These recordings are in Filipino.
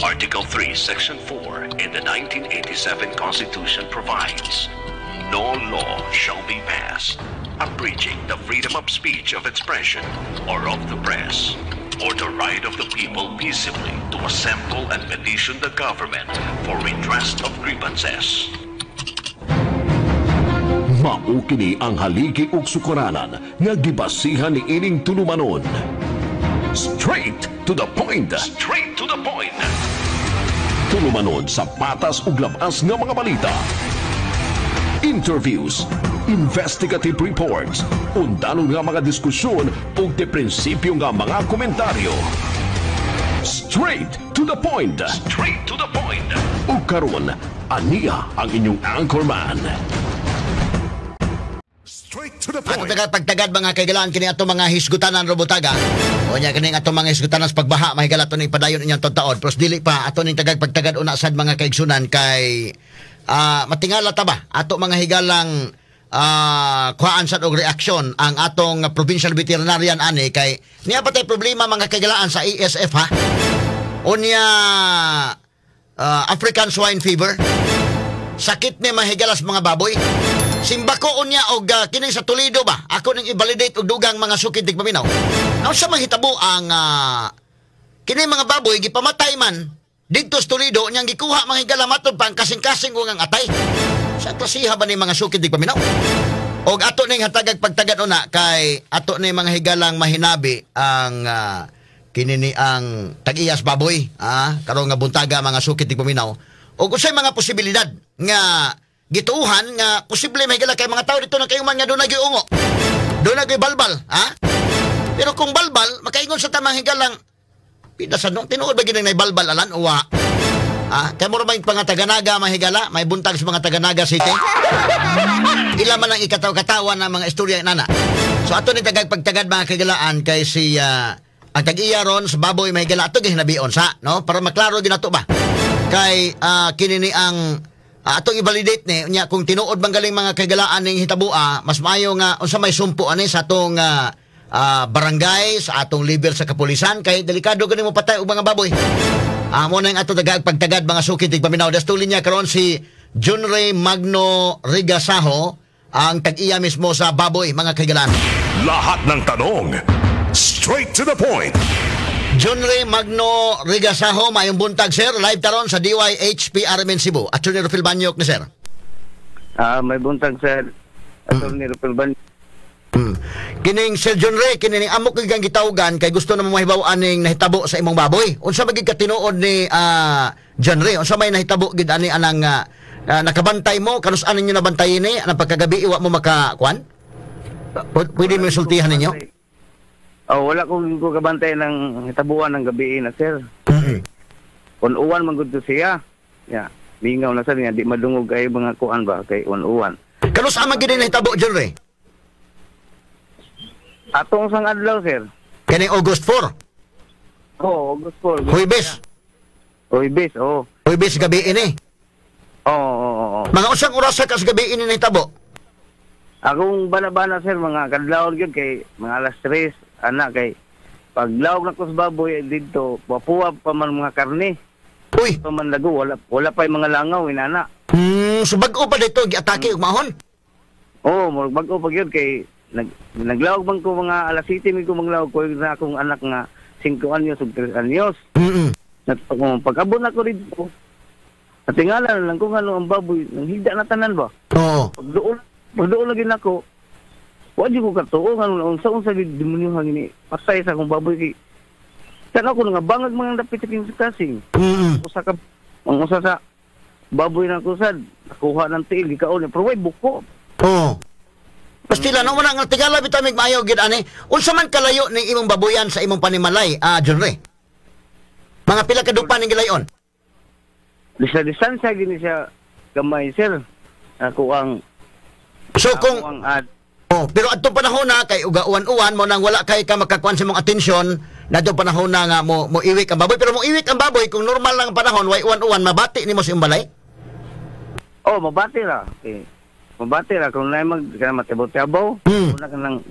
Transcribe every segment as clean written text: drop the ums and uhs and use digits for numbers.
Article 3, Section 4 in the 1987 Constitution provides, no law shall be passed abridging the freedom of speech, of expression, or of the press, or the right of the people peaceably to assemble and petition the government for redress of grievances. Mao kini ang haligi ug sukuranan nga gibasihan ni ining tulumanon. Straight to the point. Straight to the point. Tulumanon sa patas ug labas nga mga balita. Interviews, investigative reports, undanon nga mga diskusyon ug de prinsipyo nga mga komentaryo. Straight to the point. Straight to the point. Ug karon, aniya ang inyong anchorman. Straight to the point. Ato pagtagad mga kaigalaan kini ato mga hisgutanan robotaga. O nya kini ato mga hisgutanan sa pagbaha mahigala to ning padayon inyong taon. Pero dili pa ato ning tagag pagtagad una sad mga kaigsunan kay matingala ta ba ato mga higalang kuhaan sad og reaksyon ang atong provincial veterinarian ani kay niya patay problema mga kaigalaan sa ESF ha. Unya African swine fever. Sakit ni mahigalas mga baboy. Simbako unya og kini sa Toledo ba? Ako ning i-validate og dugang mga sukid tig paminaw. Aw sa mahitabo ang kini mga baboy gipamatay man didto sa Toledo nyang gikuha mga higala matod pang kasing-kasing ug ang atay. Sa klasiha ba ni mga sukid tig paminaw? Og ato ning hatagag pagtagad una kay ato ni mga higalang mahinabi ang kini ang tag-iyas baboy, karon nga buntaga mga sukid tig paminaw. Og usay mga posibilidad nga gituuhan nga posible may gala kay mga tao dito na kayo man nga doon nag-iungo. Doon nag-balbal, ha? Pero kung balbal, makaingon sa tamang higalang pinasan nung tinuod ba ginang balbal alan uwa. Kaya mo may mga taganaga mahigala, may buntag sa mga taganaga city. Ila man ang ikataw-katawan ng mga istorya nana. So ato ni tagag pagtagad mga kagalaan kay si ang tag-iya ron sa baboy mahigala ato gihinabion sa, no? Para maklaro ginato ba. Kay kinini ang atong i-validate ni nya kung tinuod bang galing mga kagalaan ning hitabua mas maayo nga unsa may sumpo ani sa atong barangay sa atong level sa kapulisan kay delikado gani mo patay og mga baboy. Amo na ang ato dagag pagtagad mga sukid tig paminaw dastulin niya karon si John Ray Magno Rigasaho ang tag-iya mismo sa baboy mga kagalaan. Lahat ng tanong straight to the point. John Ray Magno Rigasaho, mayong buntag, sir. Live taron sa DYHP RMN Cebu. Attorney Rufil Banyok ni sir. May buntag, sir. Attorney Rufil Banyok. Kining Sir John Ray, kining amok kang gitawgan kay gusto na mahibaw aning nahitabo sa imong baboy. Unsa magig katinuod ni John Ray? Unsa may nahitabo gid ani anang nakabantay mo? Kanus anin niyo nabantayin ni? Anang pagkagabi iwa mo makakuan? Pwede mo sultihan ninyo? Wala kong kabantay ng hitabuan ng gabi na, sir. Kung uwan manggod siya. Yeah. Mingaw na, sir. Di madungog kay mga kuan ba kay uwan. Kanus amang gid ni nahitabo, John Ray? Atong sang adlaw, sir. Kani August 4. August 4. Huwebes. Huwebes, oo. Huwebes gabi ini. Oo. Mga usang oras sa kas gabi ini nahitabo? Akong bana-bana, sir, mga kadlawon gyud kay mga alas 3 anak kay paglawag na ko sa baboy dito, papuwa pa man mga karne. Uy, pa man lago, wala pa yung mga langaw inana. So bago pa dito giatake og mahon? Bago pa gyud kay naglawag man ko mga alas 7 mi ko maglawag ko na akong anak nga 5 anyos ug 3 anyos. Pag-abot ako dito, natingala lang kung ano ang baboy, nang higda na tanan ba? Oo. Pagdoon lagi nako. Wadi ko katuo nga unsa gid demonyohan ini. Pasay sa akong baboy kay. Kana ko nga bangag mga dapit sa kasing. Usa sa baboy na kusad, nakuha ng tiil gikaon pero way buko. Pastila no man nga tigala bitamig maayo gid ani. Unsa man kalayo ning imong baboyan sa imong panimalay, John Ray? Mga pila ka dupa ning gilayon? Distansya gini siya gamay, sir. Ako ang kung pero adto panahon na kay uga-uwan-uwan mo nang wala kay ka makakuan sa mong atensyon, nadto panahon na nga mo iwik ang baboy, pero mo iwik ang baboy kung normal lang ang panahon, way uwan-uwan mabati nimo sa imong balay? Mabati ra. Mabati ra kung nay matibot-tibaw. Una kanang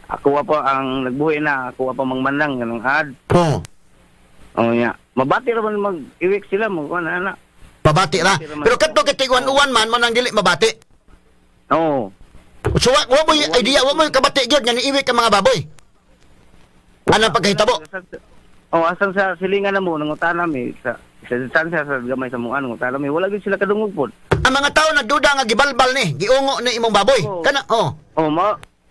ako pa ang nagbuhi na, ako pa mangmanang kanang ad. Oh nya. Mabati ra man mag-iwik sila mo ana. Mabati ra. Pero kadto kay tiguan-uwan man man ang dili mabati. Oo. So wa mo yung idea, wa mo yung kabati gyud nga niiwik ka mga baboy. Ano pagkahitabo? Oh, asan sa silingan na mo nangutana mi sa distansya sa gamay sa mga nangutana mi wala gyud sila kadungog pod. Ang mga tao nagduda nga gibalbal ni, giungo ni imong baboy. Oo. Kana Oh,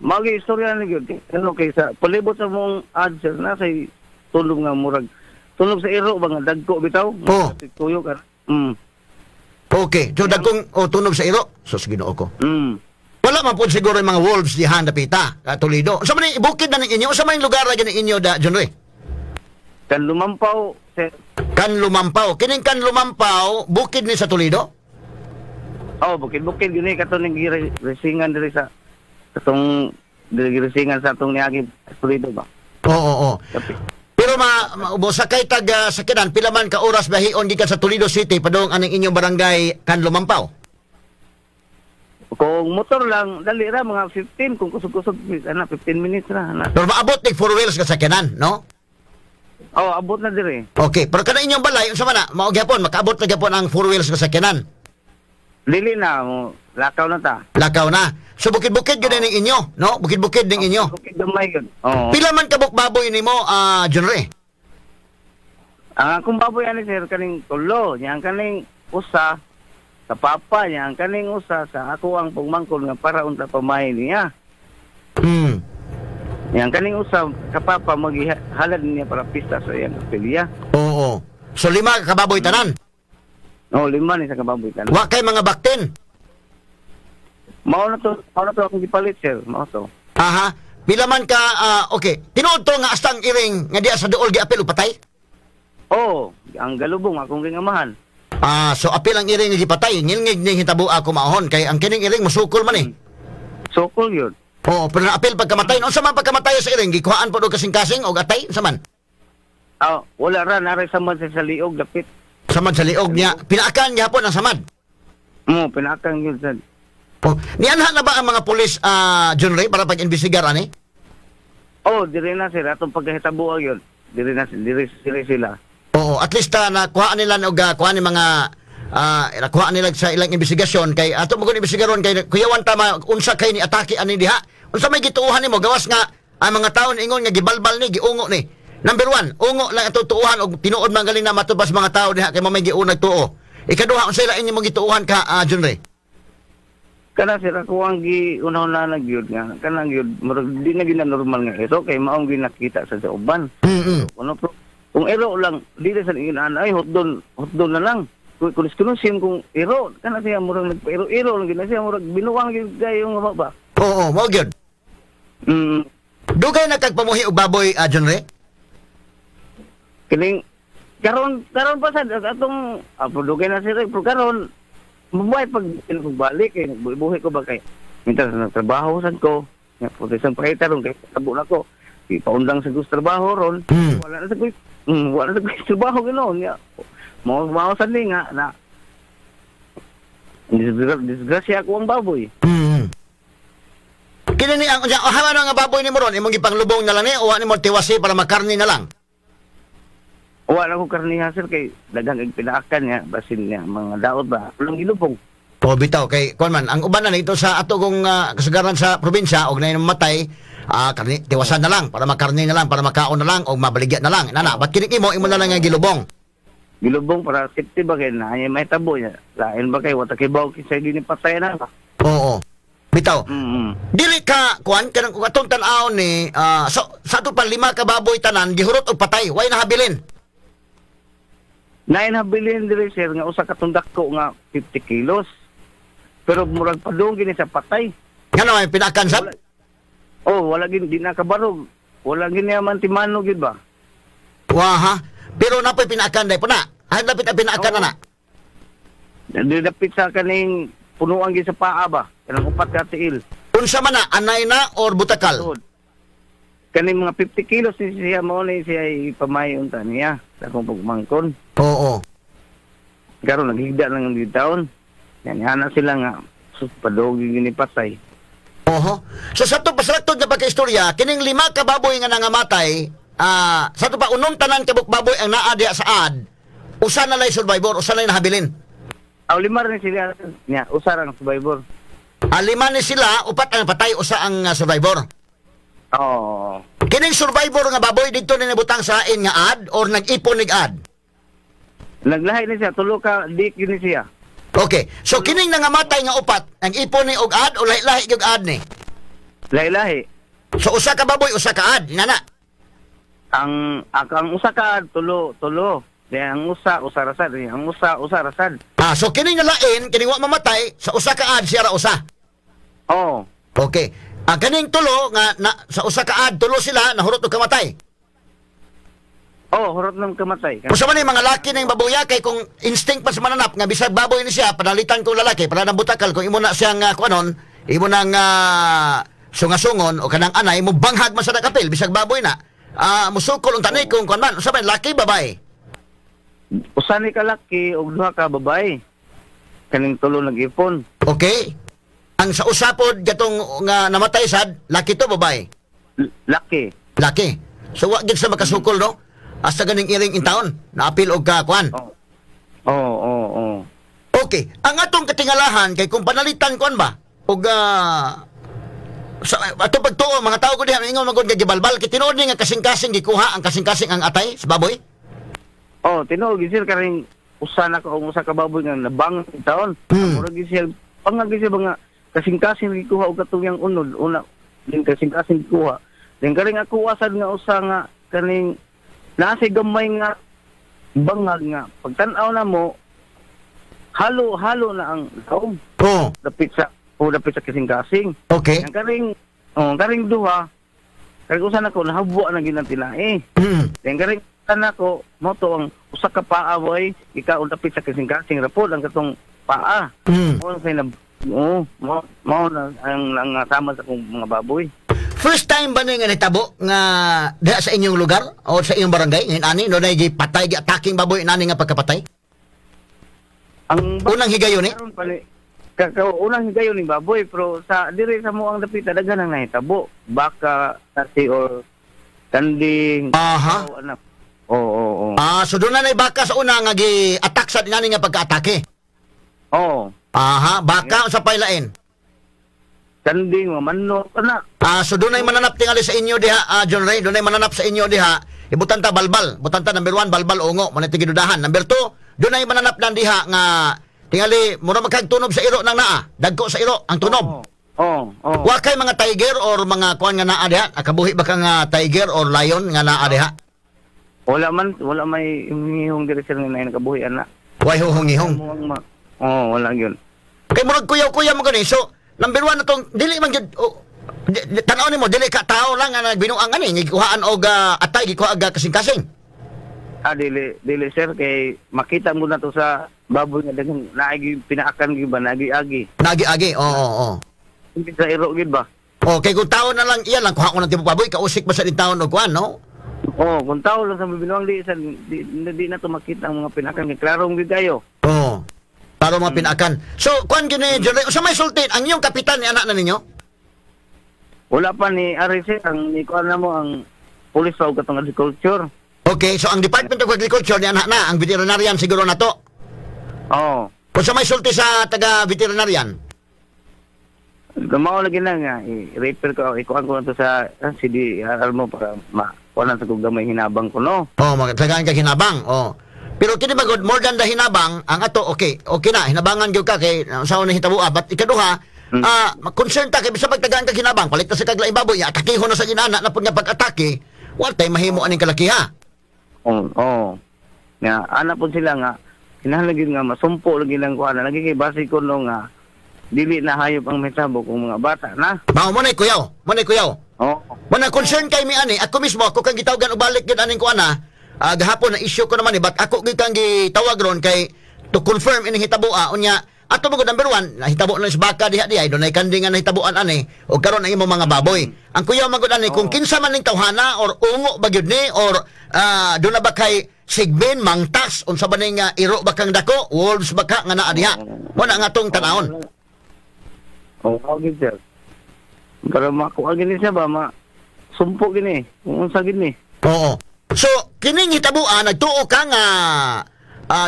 magi istorya ni gyud. Ano kay sa palibot sa mong answer na say tulog nga murag tulog sa iro ba nga dagko bitaw? Oo. Tuyo ka. Okay, so dagkong tunog sa iro. Sus Ginoo ko. Wala man po siguro yung mga wolves dihan dapita, Toledo. Sa man ibukid na ng inyo, sa man lugar na gani inyo da John Ray? Kan lumampaw sir. Kan Lumampaw. Kining Kan Lumampaw, bukid ni sa Toledo? Oh, bukid-bukid gini kato ning resingan diri sa katong diri resingan sa atong niagi Toledo ba. Oo. Tapi Pero sakay tag sakyanan, pila man ka oras bahion gikan sa Toledo City padung aning inyong barangay Kan Lumampaw? kung motor lang dali ra mga 15 kung kusog-kusog 15 minutes ra ana. Pero maabot tig 4 wheels ka sakyanan, no? Oh, abot na diri. Okay, pero kana inyong balay unsa man na mao gyapon makaabot na gyapon ang 4 wheels ka sakyanan. Dili na mo lakaw na ta. Lakaw na. So bukid-bukid gyud ning inyo, no? Bukid-bukid ning inyo. Bukid gamay gyud. Oh. Pila man kabuk baboy nimo, John Ray? Ang akong baboy ani sir kaning tulo, yang kaning usa sa papa niya, ang kaning usa sa ako ang pagmangkol nga para unta pamay niya. Yang kaning usa ka papa maghalad niya para pista sa iyang kapilya. Oo. So 5 ka baboy tanan. Oh, 5 ni sa kababoy tanan. Wa kay mga baktin. Mao na to akong gipalit sir, mao to. Aha. Pila man ka okay. Tinuod to nga astang iring nga diya sa duol giapil upatay? Oh, ang galubong akong gingamahan. So apil ang iring nga gipatay, ngilngig ning hitabo ako maahon kay ang kining iring musukol man eh. Sokol yun. Oo, pero apil pagkamatay, unsa man pagkamatay sa iring gikuhaan pod og kasing-kasing og atay unsa man? Wala ra naray samad sa liog dapit. Samad sa liog niya, pinaakan gyapon ang samad. Pinakang yun sir. Oh, nianha na ba ang mga pulis John Ray para pag-imbestigar ani? Oh, diri na sir atong pagkahitabo yun. Diri sila. Oo, at least nakuha nila og kuha ni mga nakuha nila sa ilang investigasyon kay ato mo investigaron kay kuyawan tama unsa kay ni atake ani diha. Unsa may gituuhan nimo gawas nga ang mga tawo ingon nga gibalbal ni giungo ni. Number 1, ungo lang ato tuuhan og tinuod man galing na matubas mga tawo diha kay mamay giunag tuo. Ikaduha unsa ila inyo gituuhan ka John Ray? Kana sir ako ang giunahon na gyud nga kanang gyud murag di na gina normal nga ito kay maong ginakita sa uban. Ano pro kung ero lang dili sa inaan ay hotdon na lang. Kunis-kunusin kung ero kana siya murag nagpa-ero lang gina siya murag binuwang gyud gayo nga ba. Oo, mao gyud. Dugay na kagpamuhi og baboy John Ray? Kining karon pa sa atong dugay na sir pero karon mabuhay pag balik kay nagbuhi ko ba kay minta sa trabaho sad ko nga putisang pakita ron kay tabo na ko ipaundang sa gusto trabaho ron wala na sa trabaho ganoon ya mao sad ni nga na disgrasya ko ang baboy. Kini ni ang hawa nga baboy ni mo ron imong gipanglubong na lang ni o ani mo tiwasi para makarni na lang. Wala ko karniha sir kay daghang pinaakan niya basin niya mga daot ba lang ilubong. O bitaw kay kuan man ang uban na ito sa ato kong kasagaran sa probinsya og nay mamatay karni tiwasan na lang para makarni na lang para makaon na lang og mabaligya na lang nana ba't kining imo na lang nga gilubong para safety ba kay na ay may tabo niya lain ba kay wata kay baw kisay gini patay na ba. Oo bitaw dili ka kuan kanang atong tan-aw ni so sa ato pa 5 ka baboy tanan gihurot og patay way nahabilin. Nainhabilin diri sir nga usa ka tundak ko nga 50 kilos. Pero murag padung gini sa patay. Ngano ay pinakan sab? Wala gini di nakabarog. Wala gini man timano gid ba. Waha. Pero napoy pinakan day puna. Ay lapit ang pinakan na. Didapit sa kaning punuan gid sa paa ba. Kanang upat ka tiil. Unsa man na anay na or butakal? Kaning mga 50 kilos ni siya mao ni siya ipamayon ta niya sa akong pagmangkon. Oo. Karon naghigda lang ang taon. Yan sila nga padog gini patay. Oho. So sa to pasratod na pagkaistorya, kining 5 ka baboy nga nangamatay, sa to pa unom tanan kabuk baboy ang naa diha sa ad. Usa na lay survivor, usa na nahabilin. Aw lima rin sila niya, usa ang survivor. Lima ni sila, upat ang patay, usa ang survivor. Oo. Kining survivor nga baboy dito ni nabutang sa lain nga ad or nag-ipon nig ad? Naglahi ni siya, tulo ka dik yun ni siya. Okay. So kining nangamatay nga upat, ang ipon ni og ad o lahi-lahi gyud ad ni? Lahi-lahi. So usa ka baboy, usa ka ad, nana. Ang usa ka tulo. Then ang usa rasad, ang usa rasad. So kining nalain, kining wa mamatay, sa usa ka ad siya ra usa. Oo. Okay. Ang kaning tulo nga sa usa ka ad, tulo sila nahurot og kamatay. Oh, hurot nang kamatay. Kung sa man mga laki ng baboya kay kung instinct pa sa mananap nga bisag baboy ni siya panalitan ko lalaki para nang butakal kung imo na siyang kuanon, imo nang sungasungon o kanang anay mo banghag man sa nakapil bisag baboy na. Musukol ang tanay kung kuan man, sa man laki babae. Usa ni ka laki ug duha ka babae. Kaning tulo nag-ipon. Okay. Ang sa usapod gatong nga namatay sad, laki to babae. Laki. Laki. So wa gid sa makasukol no? Hasta ganing iring in town, naapil og kakuan. Oo. Okay, ang atong katingalahan kay kung panalitan kuan ba og sa ato pagtuo mga tao ko diha ingon magud nga gibalbal kay tinuod ni nga kasing-kasing gikuha ang kasing-kasing ang atay sa baboy. Oh, tinuod gisir karing usa na ka usa ka baboy nga nabang taon. Murag gisir pangagi siya mga kasing-kasing gikuha og katong unod una din kasing-kasing gikuha. Then karing ako asad nga usa nga kaning nasi gamay nga bangag nga pagtan-aw na mo halo na ang laom. Dapit sa kasing-kasing. Okay. Ang karing duha karing usa nako nahabwa na ginantilai. Then karing nako mo to ang usa ka paa boy ikaw dapit sa kasing-kasing rapod ang katong paa. Mo say na mo na ang sama sa kong mga baboy. First time ba nga nitabo nga diha sa inyong lugar o sa inyong barangay ngin ani no nay gipatay gi-attacking baboy nani nga pagkapatay? Ang unang higayon ni? Unang higayon ni baboy pero sa diri sa mo ang dapit daghan ang nahitabo. Baka kasi or kanding. Aha. Oo. So doon na baka sa una nga gi-attack sa nani nga pagka-atake. Oo. Aha, baka sa paylain. Kanding, manok, ana. So doon ay mananap tingali sa inyo diha, John Ray, doon ay mananap sa inyo diha. Ibutan ta balbal. Butan ta number 1, balbal ungo, manati gidudahan. Number 2, doon ay mananap nan diha nga tingali mura magkagtunob sa iro ng naa. Dagko sa iro ang tunob. Oo. Wa kay mga tiger or mga kuan nga naa diha? Akabuhi ba ka nga tiger or lion nga naa diha? Wala may hihong diri sila nga nakabuhi ana. Way huhong-hihong. Wala gyud. Kay murag kuyaw-kuyaw mo gani. So number 1 natong dili man gyud tanaw nimo dili ka tao lang nga nagbinuang ani gikuhaan og atay gikuha og kasing-kasing. Dili sir kay makita mo na to sa baboy nga daghang naagi pinaakan gyud ba nagi-agi. Nagi-agi. Oo. Hindi sa iro gyud ba? Okay, kung tao na lang iyan lang kuha ko ng tipo baboy kausik ba sa din taon og kuan no? Kung tao lang sa binuang di na to makita ang mga pinaakan kay klarong gyud kayo. Para mga pinakan. So, kuan gini, sa may sultin, ang iyong kapitan ni anak na ninyo? Wala pa ni RC, ni kuan na mo ang police sa katong agriculture. Okay, so ang Department of Agriculture ni anak na, ang veterinarian siguro na to? Oo. Kung sa may sulti sa taga-veterinarian? Gamao lagi na nga, i-repair ko, ikuan ko na to sa CDR mo para makuanan sa kong gamay hinabang ko, no? Magtagaan ka hinabang, Pero kini magod more than the hinabang ang ato okay na hinabangan gyud ka kay sa una hitabo but ikaduha concern ta kay bisag pagtagaan ka hinabang palit ta sa kaglaing baboy atakihon na sa ginana na pud nga pag-atake wa tay mahimo aning kalakiha. Nga ana pud sila nga kinahanglan gyud nga masumpo lagi lang kuan lagi kay base ko no nga dili na hayop ang metabo kung mga bata na. Mao mo nay kuyaw. Mana concern kay mi ani ako mismo ako kang gitawgan og balik gyud aning kuan gahapon na issue ko naman but ako gitang gitawag ron kay to confirm ining hitaboa unya ato mo number 1 nahitabo na sa baka diha dunay kanding nga nahitaboan ani o karon ang imong mga baboy ang kuya magud ani kung kinsa man ning tawhana or ungo ba gyud ni or do na ba kay sigben mangtas unsa ba ning iro ba kang dako wolves ba ka nga naa diha mo na nga tong tanahon gid sir para makuha gini siya ba sumpo gini unsa gini Oo. So, kining hitabuan, nagtuo ka nga,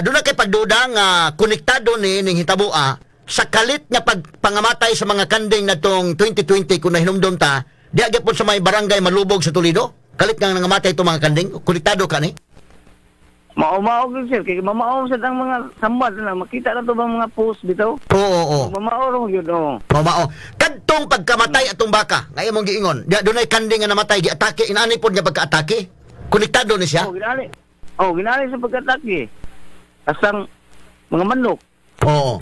doon na kay pagduda nga, konektado ni ning hitabua, sa kalit nga pagpangamatay sa mga kanding na tong 2020 kung nahinumdum ta, di agad po sa may barangay Malubog sa Toledo, kalit nga nangamatay itong mga kanding, konektado ka ni? Mao sir, kay mamao sa ang mga sambat na makita na to bang mga post bitaw. Oo. Mamao ro gyud oh. Mao. Kadtong pagkamatay atong baka, nga imong giingon, di dunay kanding nga namatay giatake inaani pod nga pagkaatake. Konektado ni siya? Ginali sa pagkatake. Asang mga manok. Oo.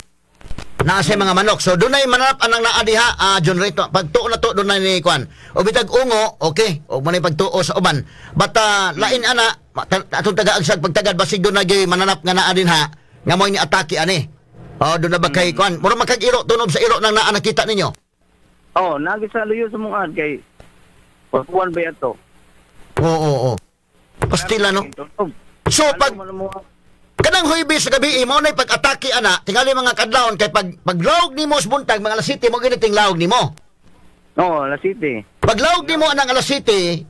Naasay mga manok. So dunay mananap anang naa diha, John Rito. Pagtuo na to dunay ni Kwan. O bitag ungo, okay. O manay pagtuo sa uban. But lain ana atong taga-agsag pagtagad basig dunay gyud mananap nga naa dinha nga moy ni atake ani. O doon na ba kay Kwan? Mura makag-iro tunob sa iro nang naa nakita ninyo. Oh, nagi sa luyo sa mga kay Pagkuan ba yato? Oo. Pastila no. So pag kanang Huwebes sa gabi mo nay pag-atake ana, tingali mga kadlawon kay paglawog nimo sa buntag mga alas 7 mo giniting lawog nimo. Oo, alas 7. Paglawog nimo anang alas 7,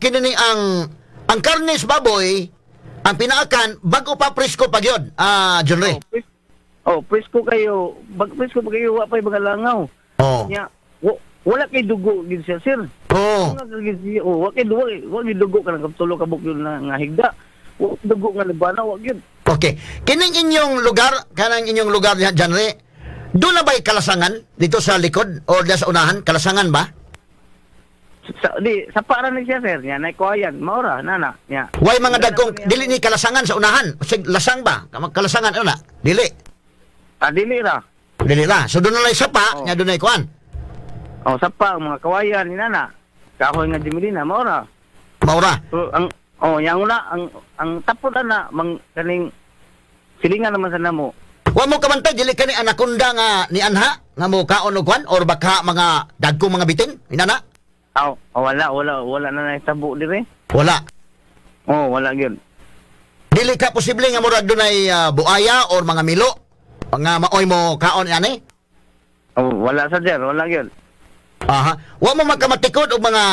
kini ni ang karnes baboy ang pinaakan bago pa presko pa gyud. John Ray. Presko kayo. Presko pa kayo wa pay mga langaw. Nya, wala kay dugo gid siya, sir. Wa kay dugo kanang kaptulo ka bukyo nga higda. Dugo nga libana wa gyud. Okay. Kining inyong lugar, diha John Ray. Doon na ba'y kalasangan dito sa likod o sa unahan? Kalasangan ba? Sa para ni siya, sir. Nya nay kuayan, maura nana nya. Way mga dagkong dili ni kalasangan sa unahan. Sig lasang ba? Kalasangan ano na? Dili. Dili ra. Dili ra. So doon na lay sapa, nya doon ay kuan. Sapa mga kawayan ni nana. Kahoy nga dimilina maura. So, yang una ang tapod na kaning silingan naman sa namo. Wa mo kamantay dili kani anakunda nga ni anha nga mo kaon og kwan or baka mga dagkong mga bitin inana? Wala na naitabo dire. Wala. Wala gyud. Dili ka posible nga murag dunay buaya or mga milo nga maoy mo kaon ani? Wala sa sir, wala gyud. Wa mo magkamatikod og mga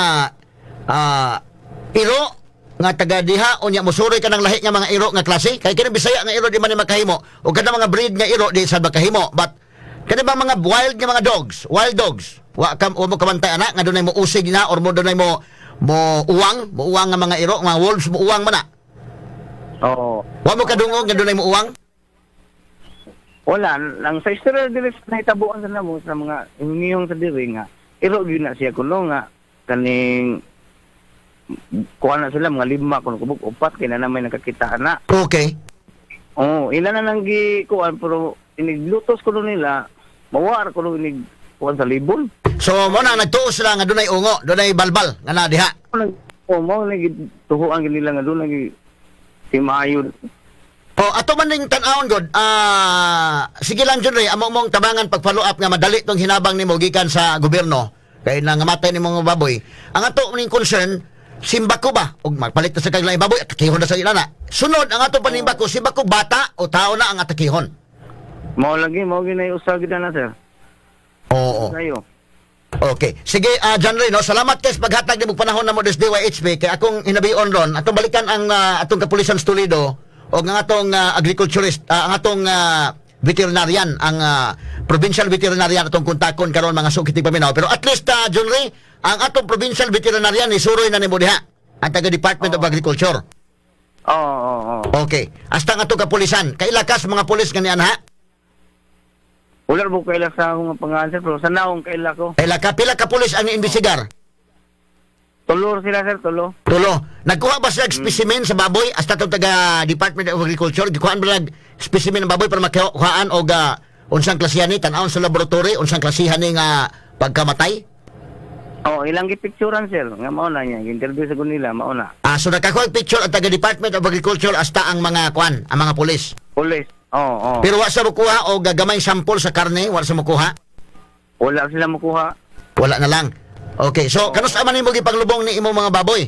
iro nga taga diha unya mosuroy ka ng lahi nga mga iro nga klase kay kini Bisaya nga iro di man ni makahimo o kada mga breed nga iro di sad makahimo but kani ba mga wild nga mga wild dogs wa mo kamantay ana nga dunay mo usig na or mo dunay mo uwang nga mga iro mga wolves mo uwang man na. Wa mo kadungog nga dunay mo uwang? Wala lang sa istorya dili na hitabuan sa namo sa mga ingiyong sa diri nga iro gyud na siya kuno nga kaning kuha na sila mga 5 kung kubog 4 kaya na naman nakakita na. Okay. Ila na nang gikuan pero iniglutos ko nila mawar ko inig kuan sa libon. So mo na nagtuo sila nga dunay ungo, dunay balbal nga na diha. Mo nagituhuan nila nga dunay si Mayo. Ato man ning tan-awon god. Sige lang John Ray, amo mong tabangan pag follow up nga madali tong hinabang nimo gikan sa gobyerno kay nangamatay ni mga baboy. Ang ato ning concern simbako ba? O magpalit na sa kaglang baboy, atakihon na sa ilana. Sunod, ang ato panimbako, simbako bata o tao na ang atakihon? Mao ginay usag na sir. Oo. Okay. Sige, John Ray, no? Salamat kayo sa paghatag ni panahon na mo des DYHP kay akong hinabion ron. Atong balikan ang atong kapulisan sa Toledo o ang atong agriculturist, ang atong veterinarian, ang provincial veterinarian atong kontakon karon mga sukit paminaw. Pero at least, John Ray, ang atong provincial veterinarian ni suroy na nimo diha ang taga Department of Agriculture. Okay. Hasta nga atong kapulisan. Kailakas mga pulis nga niyan ha? Wala mo kaila sa akong pangalan pero sa naong kaila ko. Pila ka pulis ang iimbestigar? Tulo sila sir, tulo. Nagkuha ba sila specimen sa baboy hasta itong taga Department of Agriculture? Gikuhaan ba nag specimen ng baboy para makuhaan o unsang klasihan ni tanawon sa laboratory, unsang klasihan ni nga pagkamatay? Ilang gipicturan sir, nga mao na niya, interview sa nila, mao na. So nakakuha picture ang taga Department of Agriculture hasta ang mga ang mga pulis. Pulis. Pero wa sa mukuha o gagamay sample sa karne, wala sa mukuha? Wala sila mukuha. Wala na lang. Okay, so kanusa man nimo gipaglubong ni imong mga baboy?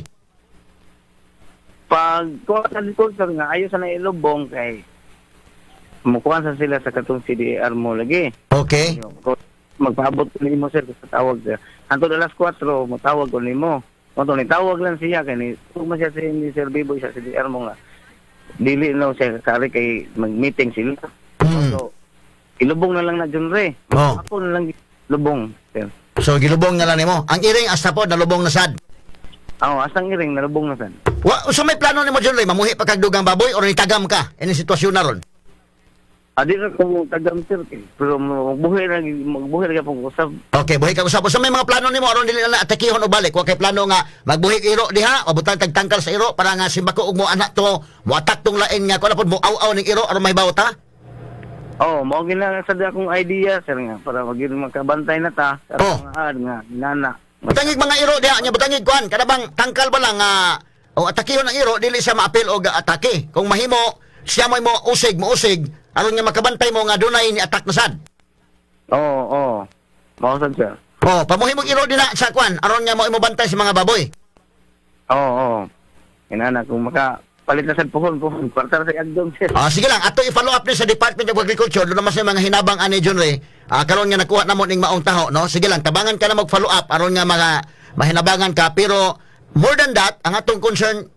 Pag kuha sa agriculture nga ayo sa nailubong kay mukuha sa sila sa katong CDR mo lagi. Okay. Magpaabot ko nimo sir sa tawag sir. Hantod alas 4 matawag ko nimo. Moto ni tawag lang siya kay ni tugma siya ni Sir Biboy sa CDR mo nga. Dili na siya kari kay mag-meeting sila. So, ilubong na lang na John Ray. Oh. Ako na lang lubong, sir. So gilubong na lang nimo. Ang iring hasta pod nalubong na sad. Asang iring nalubong na sad. So may plano nimo John Ray mamuhi pa kag dugang baboy or nitagam ka ini sitwasyon na ron? Adi na ko tagam sir. Pero magbuhi ra pong usab. Okay, buhi ka usab. So may mga plano nimo aron dili na atakihon o balik. Wa kay plano nga magbuhi iro diha o butang tagtangkal sa iro para nga simbako ug mo anak to mo atak tong lain nga kuno pod mo aw-aw ning iro aron may bawta. Mao gina sa akong idea sir nga para maging makabantay na ta sa mga nga nana. Butangig mga iro diha nya butangig kuan kada bang tangkal ba lang o atakihon ang iro dili siya maapil og atake. Kung mahimo siya mo usig aron nga makabantay mo nga dunay ni atak na sad. Oo. Mao sad sir. Pamuhimog iro din na sa kwan aron nga mo bantay sa mga baboy. Oo. Inana kung palit na sad puhon kwarta sa agdong sir. Sige lang ato i-follow up ni sa Department of Agriculture do naman sa mga hinabang ani John Ray. Karon nga nakuha namo ning maong taho no. Sige lang tabangan ka na mag-follow up aron nga mahinabangan ka pero more than that ang atong concern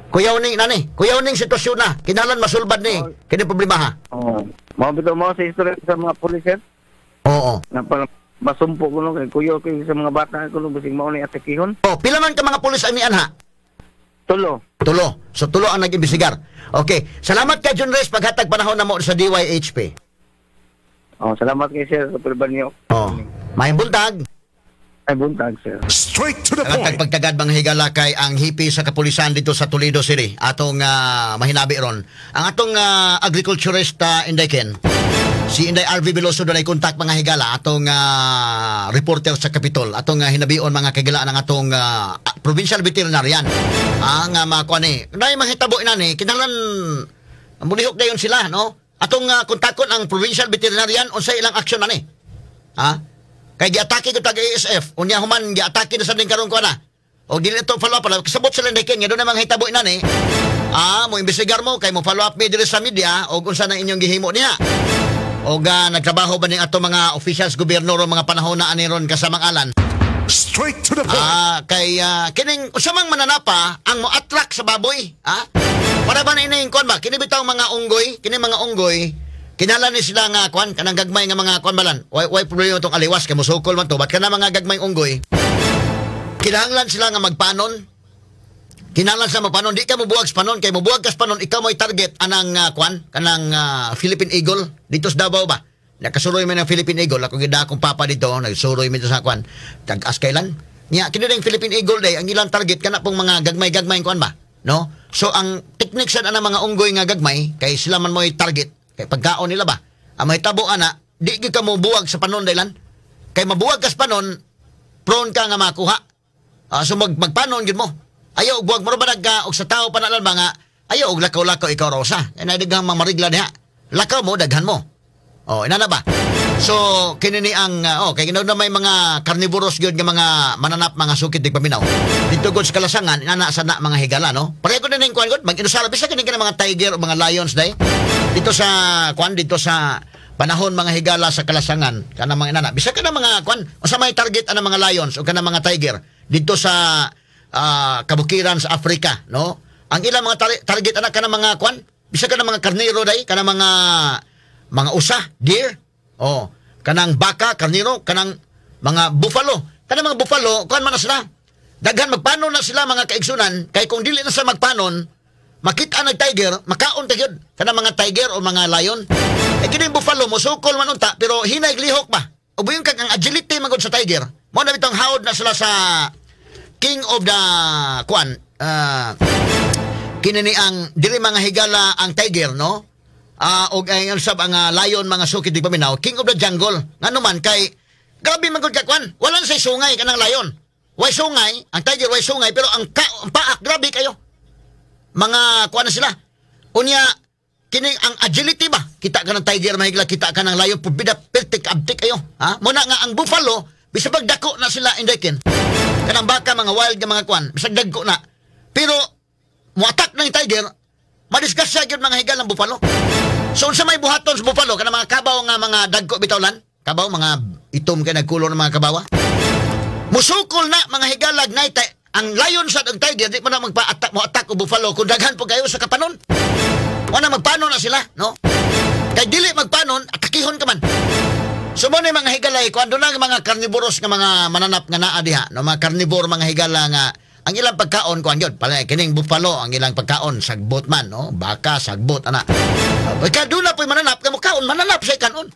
kuyaw ning sitwasyon na kinahanglan masulbad ni kini problema ha. Mao bitaw mo sa istorya sa mga pulis sir. Oo. Na masumpo ko no kay kuyaw kay sa mga bata ko no bisig mao ni atakihon. Pila man ka mga pulis ani anha? Tulo. So tulo ang nag-imbestigar. Okay. Salamat kay John Reyes paghatag panahon na mo sa DYHP. Salamat kay sir sa pagban niyo. May buntag. Ay buntag sir. Straight to the Ang point. pagtagad mga higala kay ang hipi sa kapulisan dito sa Toledo City. Atong mahinabi ron. Ang atong agriculturist Inday Ken. Si Inday RV Veloso doon ay kontak mga higala. Atong reporter sa Capitol. Atong hinabion mga kagala ng atong provincial veterinarian. Ang mga kuwan Dahil mahitabo inani, kinahanglan mulihok dayon sila, no? Atong kontakon ang provincial veterinarian unsay ilang aksyon ani. Kay giatake ko tag ASF, unya human giatake na sa din karon ko na. O dili to follow up pala kasabot sila ndeken nga do na mga hitabo inani. Mo imbestigar mo kay mo follow up mi diri sa media og unsa na inyong gihimo niya. O nagtrabaho ba ning ato mga officials gobyerno ro mga panahon na ani ron kasamang alan. Straight to the point. Kay kining usamang mananapa ang mo attract sa baboy, Para ba na ining kon ba kini bitaw mga unggoy, kinala ni sila nga kwan kanang gagmay nga mga kwan balan. Why problema tong aliwas kay musukol man to. Bat kana mga gagmay unggoy. Kinahanglan sila nga magpanon. Kinahanglan sa magpanon di ka mobuwag sa panon kay mobuwag ka sa panon ikaw mo'y target anang kwan kanang Philippine Eagle dito sa Davao ba. Nakasuroy man ang Philippine Eagle ako gid akong papa dito nagsuroy mi sa kwan. Tag-as kailan? Nya kini ding Philippine Eagle day ang ilang target kana pong mga gagmay kwan ba. No? So ang technique sa mga unggoy nga gagmay kay sila man mo'y target kay pagkaon nila ba ang may tabo ana di gyud ka mo buwag sa panon daylan kay mabuwag ka sa panon prone ka nga makuha so magpanon gyud mo ayaw og buwag mo ba ka og sa tao panalan ba nga ayaw og lakaw-lakaw ikaw rosa kay nadigang marigla diha lakaw mo daghan mo ina na ba so kinini ang kay ginaw na may mga carnivorous gyud nga mga mananap mga sukid paminaw dito gud sa Kalasangan inana sa na mga higala no pareho ko na ning kuan gud mag-inusara bisa kini mga tiger o mga lions day dito sa panahon mga higala sa Kalasangan kana mga inana bisa kana mga kwan unsa may target ana mga lions o kana mga tiger dito sa kabukiran sa Africa no ang ilang mga target ana kana mga kwan bisa kana mga karnero day kana mga usa deer kanang baka karnero kanang mga buffalo kanang mga buffalo kuan man na sila daghan magpanon na sila mga kaigsunan kay kung dili na sa magpanon makita nag tiger, makaon ta gyud kana mga tiger o mga lion. Kini buffalo mo sukol man unta pero hinay lihok ba. Ubuyon kag ang agility magod sa tiger. Mao na bitong hawd na sila sa king of the kini ni ang dili mga higala ang tiger no. Og ang sab ang lion mga sukid di paminaw, king of the jungle. Ngano man kay grabe magod ka kwan. Wala na say sungay kanang lion. Way sungay, ang tiger way sungay pero ang paak grabe kayo. Mga kuha na sila. Unya, kining ang agility ba? Kita ka ng tiger, mahigla, kita ka ng lion, pubida, pertik, abtik kayo. Muna nga, ang buffalo, bisag dako na sila, indekin. Kanang baka, mga wild, mga kuhan, bisag dagko na. Pero, muatak ng tiger, madiskas siya yun mga higal ng buffalo. So, sa may buhaton sa buffalo, kanang mga kabaw nga mga dagko bitawlan, kabaw, mga itom kayo nagkulo ng mga kabawa. Musukol na, mga higalag, ang lion sa ang tiger di man na magpa-attack mo attack o buffalo kung daghan po kayo sa kapanon. Wala magpanon na sila, no? Kay dili magpanon, atakihon ka man. So mo na mga higalay kung ando na mga carnivorous nga mga mananap nga naa diha, no? Mga carnivore mga higala nga ang ilang pagkaon kuan gyud pala kining buffalo ang ilang pagkaon sagbot man, no? Baka sagbot ana. Kaya doon na po'y mananap ka mo kaon mananap sa kanon.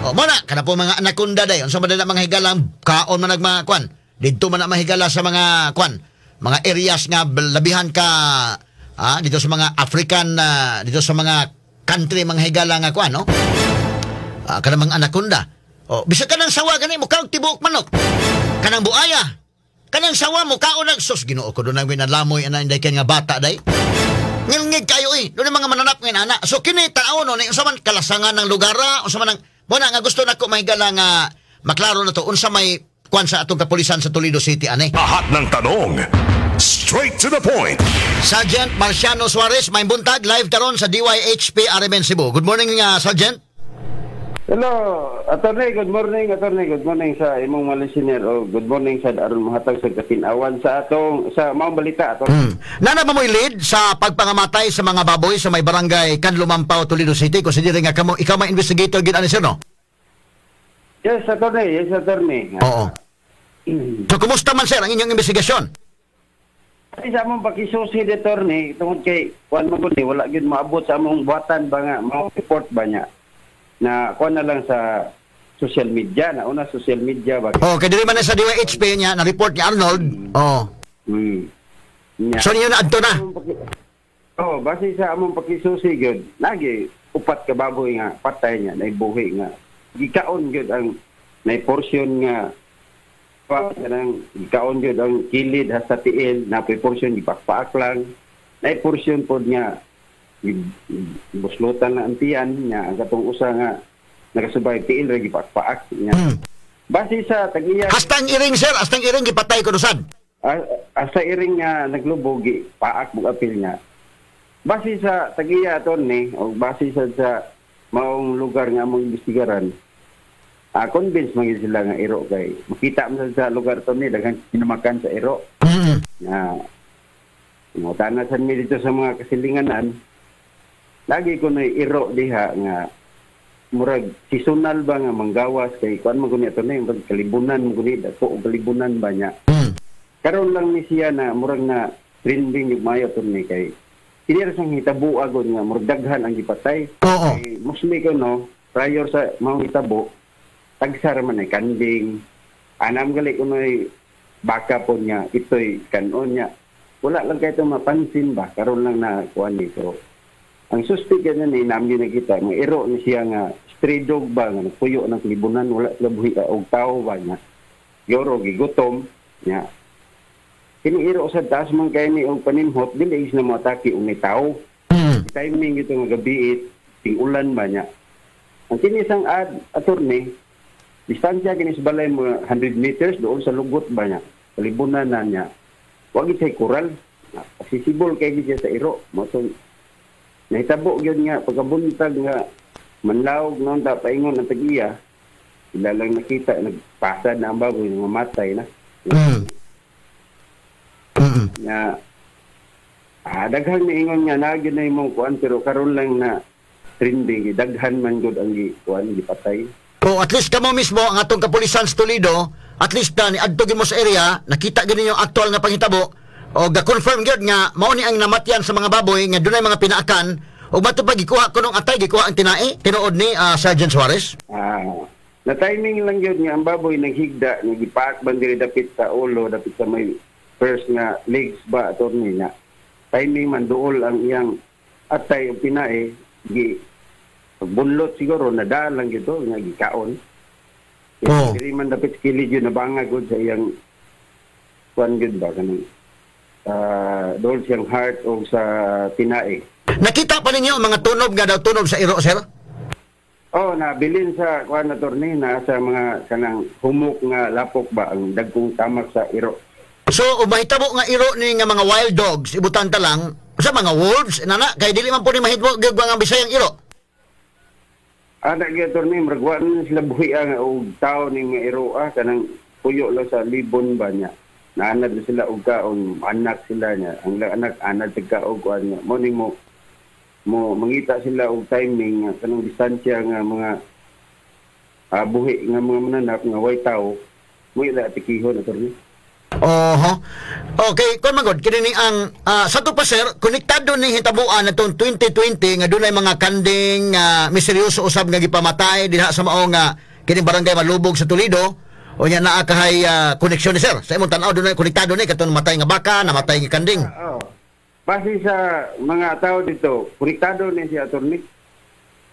O mo na kana po mga anaconda day unsa man na mga higalang kaon man nagma kuan. Dito man na mahigala sa mga kuan, mga areas nga labihan ka dito sa mga African dito sa mga country mga higala nga kuan, no? Kanang mga anaconda. O bisag kanang sawa gani mo kaon tibuok manok. Kanang buaya. Kanang sawa mo kaon nagsos Ginoo ko doon ang winalamoy ana inday kay nga bata day. Ngilngig kayo doon mga mananap nga ana. So kini taon no unsa man kalasangan ng lugar unsa man ang mo na nga gusto nako mahigala nga maklaro na to unsa may kuan sa atong kapulisan sa Toledo City ani. Lahat ng tanong, straight to the point. Sergeant Marciano Suarez, may buntag live karon sa DYHP RMN Cebu. Good morning Sergeant. Hello, attorney, good morning, attorney, good morning sa imong mga listener o good morning sa aron mahatag sa katinawan sa atong sa maong balita attorney. Nana ba mo'y lead sa pagpangamatay sa mga baboy sa may barangay Canlumampao, Toledo City? Considering nga ikaw may investigator gid ani sir, no? Yes, attorney. Oo. So kumusta man sir ang inyong investigasyon? Ay sa among pakisusi attorney tungod kay kuan mo gud wala gyud maabot sa among buhatan ba nga mao report ba niya na kuan na lang sa social media na una social media ba. Oh, kay dili man na sa DYHP niya na report ni Arnold. Oh. Yeah. So niyo na adto na. Oh, base sa among pakisusi gyud nagi upat ka baboy nga patay niya na ibuhi nga gikaon gyud ang nay portion nga kanang gikaon gyud ang kilid hasta tiil na portion gipakpaak lang nay portion pod nga buslutan na antiyan niya ang katong usa nga nakasubay tiil ra gipakpaak niya. Base sa tagiya hasta ang iring sir, hasta ang iring gipatay ko dusad. Asa iring nga naglubog paak bug apil niya. Base sa tagiya attorney o base sa maong lugar nga among investigaran. Convince man sila nga iro kay makita man sa lugar to ni daghang pinamakan sa iro. Na mo tanasan mi dito sa mga kasilinganan. Lagi ko na iro diha nga murag seasonal ba nga manggawas kay kuan man guni ato na yung kalibunan mo guni dako og kalibunan ba niya. Karon lang ni siya na murag na trending yung mayo to ni kay kinira sang hitabo agon nga murag daghan ang gipatay. Kay mostly ko no prior sa mao hitabo tagsar man ay kanding anam gali ko noy baka po niya itoy kanon niya wala lang kay ito mapansin ba karon lang na kuan ni so ang suspect ganyan ni namin nakita nga iro ni siya nga stray dog ba nga nagpuyo ng libunan wala sila buhi og tao ba niya yoro gigutom niya kini iro sa taas man kay ni og paninhot dili is na moatake og ni tao timing ito nga gabi ting ulan ba niya ang kini sang attorney distansya kini sa balay mo 100 meters doon sa lugot ba niya libunan na niya wag say kural accessible kay siya sa iro mo so nahitabo gyud nga pagkabuntag nga manlawg noon ta paingon ang tagiya sila lang nakita nagpasad na ang baboy nga matay na nga daghan niingon nga nagyud na imong kuan pero karon lang na trending daghan man gud ang kuan gipatay. O at least kamo mismo ang atong kapulisan sa Toledo at least ni adto gyud mo sa area nakita gyud ninyo aktual nga panghitabo o ga-confirm gyud nga mao ni ang namatyan sa mga baboy nga dunay mga pinaakan o matupag gikuha kuno ang atay gikuha ang tinai tinuod ni Sergeant Suarez. Na timing lang gyud nga ang baboy naghigda nga gipaak ban diri dapit sa ulo dapit sa may first nga legs ba attorney niya. Timing man duol ang iyang atay o tinai gi bunlot siguro nadaan lang gyud nga gikaon. Diri man dapit kilid yun nabangag gud sa iyang kuan gyud ba kanang doon siyang heart o sa tinae. Nakita pa ninyo mga tunog nga daw tunog sa iro, sir? Nabilin sa kuan attorney na sa mga kanang humok nga lapok ba ang dagkong tamak sa iro. So, mahitabo nga iro ni nga mga wild dogs, ibutan ta lang, sa mga wolves, nana, kay dili man po ni mahitbo gyud nga Bisayang iro. Ada gyud attorney maragwan sila buhi nga og tao ni nga iro kanang puyo lang sa libon ba niya. naanad na sila og kaon, anak sila niya. Ang anak anad sa kaog kuan niya. Mo mangita sila og timing nga kanang distansya nga mga buhi nga mga mananap nga way tao mo ila tikihon attorney. Oho. Okay, kung magod, kini ang sa to pa sir, konektado ni hitabuan natong 2020 nga dunay mga kanding misteryoso usab nga gipamatay diha sa maong kini barangay Malubog sa Toledo. O nya naa kahay koneksyon ni sir. Sa imong tan-aw dunay konektado ni katong matay nga baka, namatay nga kanding. Base sa mga tao dito, konektado ni si attorney.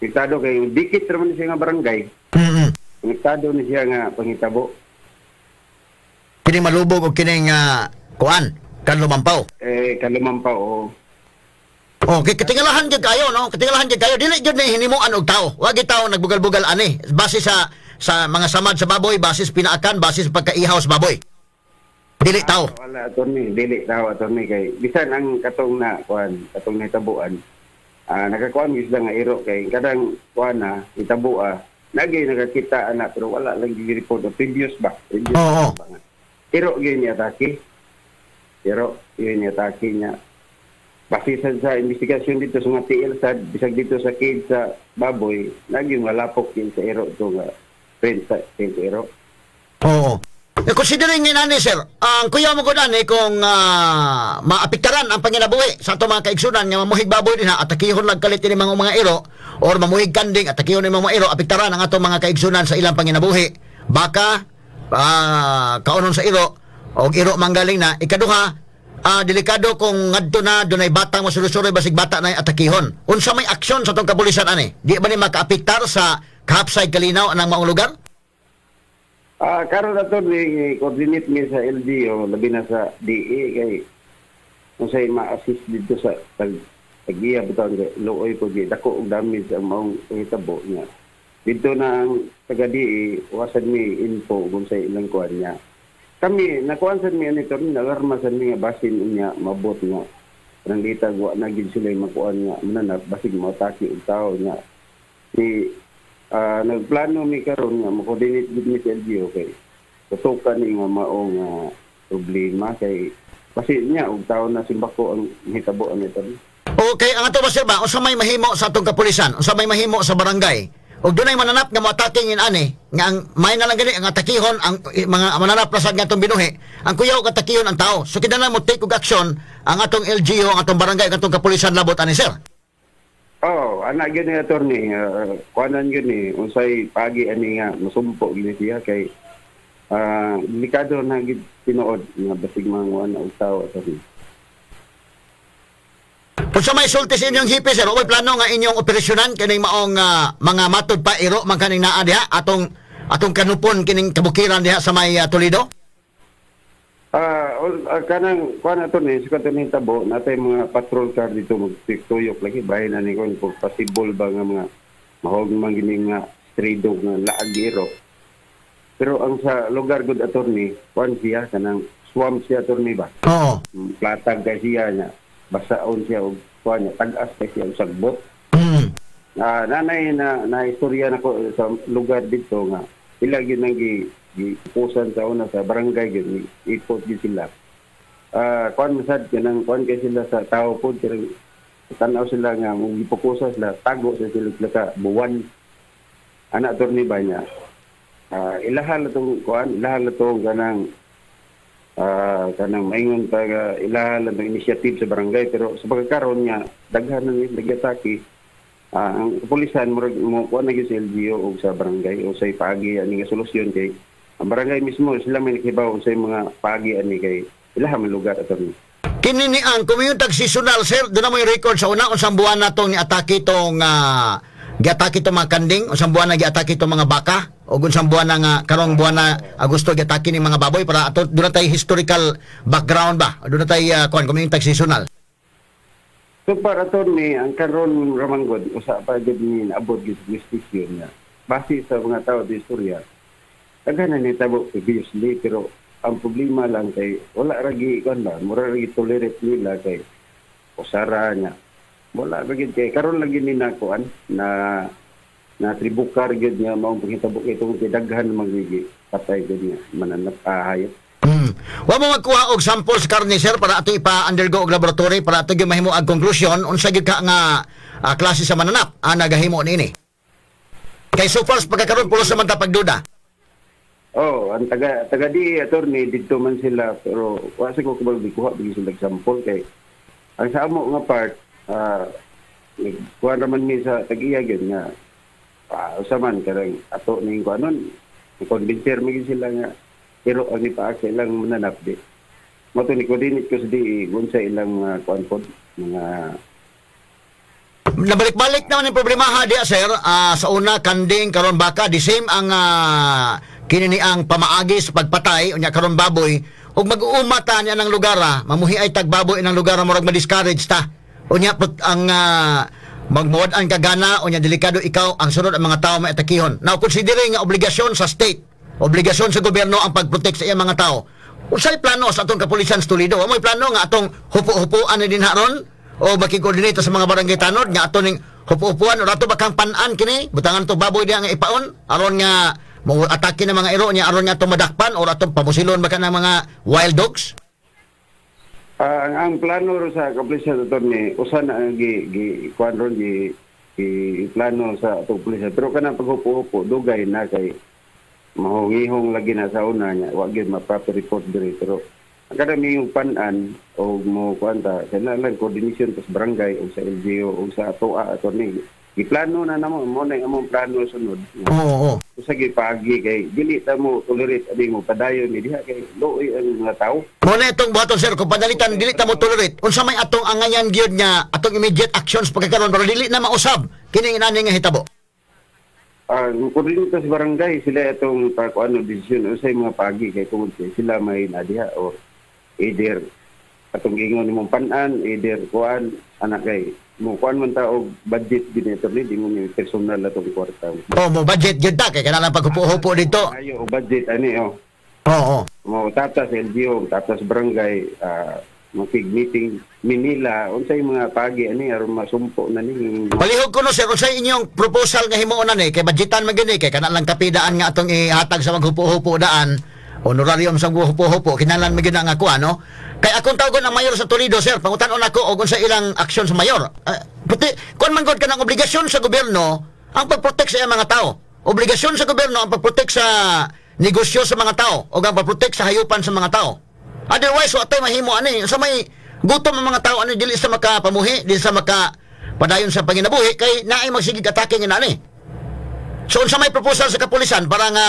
Konektado kay dikit naman siya nga barangay. Konektado ni siya nga panghitabo. Kining Malubog o kining kuan, Kanlumampaw. Kanlumampaw, oo. Okay, katingalahan gyud kayo no. Katingalahan gyud kayo dili gyud ni hinimuan og tao. Wa gyud tao nagbugal-bugal ani base sa mga samad sa baboy, base sa pinaakan, base sa pagkaihaw sa baboy. Dili tao. Wala attorney, dili tao attorney kay bisan ang katong na kuan, katong nahitabuan. Nakakuan gyud sila nga iro kay kadang kuan na hitabua. Nagay nakakita ana pero wala lang gi-report previous ba. Oo. Iro gyud ni atake. Iro yun ni atake niya. Base sa investigasyon dito sa mga TL sad bisag dito sa cage sa baboy, naging malapok yun sa iro to nga friend sa iro. Oo. Considering nga nani sir, ang kuya mo ko nani kung maapektaran ang panginabuhi sa ato mga kaigsunan nga mamuhig baboy din ha, atakihon lang kalit ni mga iro or mamuhig kanding atakihon ni mga iro, apektaran ang ato mga kaigsunan sa ilang panginabuhi. Baka kaunon sa iro o iro manggaling na ikaduha, delikado kung ngadto na dunay batang masuloy-suloy basig bata na atakihon. Unsa may aksyon sa tong kapulisan ani? Di ba ni makaapektar sa kahapsay kalinaw ng mga lugar? Karon ato ni coordinate mi sa LGO labi na sa DE kay unsay ma-assist dito sa tagiya bitaw looy ko di dako og damage ang maong hitabo niya. Dito na ang taga DE wasan mi info kung sa ilang kuan niya. Kami nakuan sa mi nito nalarma sa mi nga basin niya mabot nga nang dita wa na gid sila makuan nga mananap basig mo atake og tao niya. Nagplano mi karon nga mo-coordinate gid mi sa LGO kay tutukan ni nga maong problema kay kasi niya og tao na simbako ang hitaboan nito. Okay, ang ato ba sir ba unsa may mahimo sa atong kapulisan? Unsa may mahimo sa barangay? Og dunay mananap nga mo-atake ngin ani nga ang may na lang gani ang atakihon ang mga mananap lasad nga atong binuhi. Ang kuyaw og atakihon ang tao. So kinahanglan mo take og action ang atong LGO, ang atong barangay, ang atong kapulisan labot ani sir. Anak yun ni attorney, kuanan yun ni, unsay pagi ani nga, masumpo gini siya kay delikado na tinuod nga basig mga o tao attorney. Kung sa may sulti sa inyong hipi sir, may plano nga inyong operasyonan kining maong mga matod pa iro man kaning naa diha atong kanupon kining kabukiran diha sa may Toledo? Kanang kuan ato ni sa kanang tabo natay mga patrol car dito magtuyok lagi bahay na ni kon possible ba nga mga mahog man gini nga stray dog nga laag iro. Pero ang sa lugar gud attorney kuan siya kanang swamp siya attorney ba? Oo. Platag kay siya nya basaon siya og kuan nya tag-as kay siya og sagbot. Nanay na istorya nako sa lugar dito nga ila gyud nang gipusan sa una sa barangay gyud ipot gyud sila. Kuan masad kanang kuan kay sila sa tao pod pero tan-aw sila nga mo gipokusa sila tago sa sila ka buwan. Ana attorney ba niya? Ilahal itong kuan, ilahal itong kanang maingon taga ilahal ang initiative sa barangay pero sa pagkakaroon niya daghan nang nagatake ang kapulisan mo kuan na gyud sa LGO o sa barangay o sa paagi ani nga solusyon kay ang barangay mismo sila may nakibaw sa mga paagi ani kay ilaha man lugar attorney. Kini ni ang community seasonal sir, do na mo record sa una unsang buwan natong ni atake tong giatake itong mga kanding, unsang buwan na giatake itong mga baka, o unsang buwan na nga, karong buwan na Agosto giatake ni mga baboy, para ato, doon na tayo historical background ba? Doon na tayo, community seasonal. So para to ni, ang karon Ramanggod, usa pa gud ni naabot gid justice niya. Base sa mga tao di istorya, daghan ni tabo previously, pero ang problema lang kay, wala ragi, mura ragi tolerate nila kay, usara niya. Wala bagid kay karon lagi ni nakuan na tribukar gyud niya mao panghitabo itong daghan magigi patay gyud niya mananap hayop. Wa mo magkuha og sample sa karne sir para ato ipa-undergo og laboratory para ato gyud mahimo ang conclusion unsa gyud ka nga klase sa mananap nagahimo niini. Kay so far pagkakaroon pulos naman ta pagduda. Oh, ang taga di attorney dito man sila pero wala ko kubal bikuha bigi sila sample kay ang sa amo nga part kuha naman mi sa tag-iya gyud nga usaman karang ato ning kuanon i-convince mi sila nga pero ang ipaak sa ilang mananap di mo to ni coordinate ko sa di unsa ilang kuan pod mga nabalik-balik naman yung problema ha diya sir sa una kanding karon baka the same ang kinini ang pamaagi sa pagpatay unya karon baboy ug mag-uumata niya ng lugar mamuhi ay tagbaboy ng lugar murag ma-discourage ta unya ang magmuwad-an kagana unya delikado ikaw ang sunod ang mga tao maitakihon now considering nga obligasyon sa state obligasyon sa gobyerno ang pagprotect sa iyang mga tao unsay plano sa atong kapulisan sa Toledo amoy plano nga atong hupo-hupuan ni din haron o makikoordinate sa mga barangay tanod nga ato ning hupo-hupuan o rato bakang pan-an kini butangan to baboy diha nga ipaon aron nga mo atake ng mga iro niya aron nga tumadakpan o atong pamusilon baka ng mga wild dogs? Ang plano ro sa kapulisan ito ni usa na gi kuan ron gi plano sa atong pulisya pero kanang paghupo-hupo dugay na kay mahungihong lagi na sa una niya wa gyud mapa-report diri pero kada miyong pan-an o mo kuan ta kailangan coordination sa barangay o sa LGU o sa atoa ato ni giplano na namo mo na among plano sunod. Oo. Usa gipagi kay dili ta mo tolerate abi mo padayon ni diha kay luoy ang mga tawo. Mo na itong buhaton sir kung padalitan dili ta mo tolerate. Unsa may atong angayan gyud nga atong immediate actions pagkakaroon para dili na mausab kini inani nga hitabo. Kung sa barangay sila itong ano desisyon usay mga pagi kay kung sila may nadiha o either atong gingon nimong pan-an either kuan anak kay mo kuan man ta og budget dito ni di mo ni personal atong kwarta. Mo budget gyud ta kay kanang paghupo-hupo dito. Ayo budget ani Oo. Mo tatas LGU tatas barangay makig-meeting Manila unsay mga pagi ani aron masumpo na ni. Palihog ko no sir unsay inyong proposal nga himuon ani kay budgetan man gani kay kanang lang kapidaan nga atong ihatag sa maghupo-hupo daan honorarium sa hupo-hupo kinahanglan mi gyud nga kuan no. Kay akong tawgon ang mayor sa Toledo sir pangutan-on ako og unsa ilang aksyon sa mayor. Puti kun man gud kanang obligasyon sa gobyerno ang pagprotect sa mga tao. Obligasyon sa gobyerno ang pagprotect sa negosyo sa mga tao o ang pagprotect sa hayupan sa mga tao. Otherwise wa tay mahimo ani sa may gutom ang mga tao ani dili sa makapamuhi dili sa maka padayon sa panginabuhi kay naay magsigig atake nga ani. So unsa may proposal sa kapulisan para nga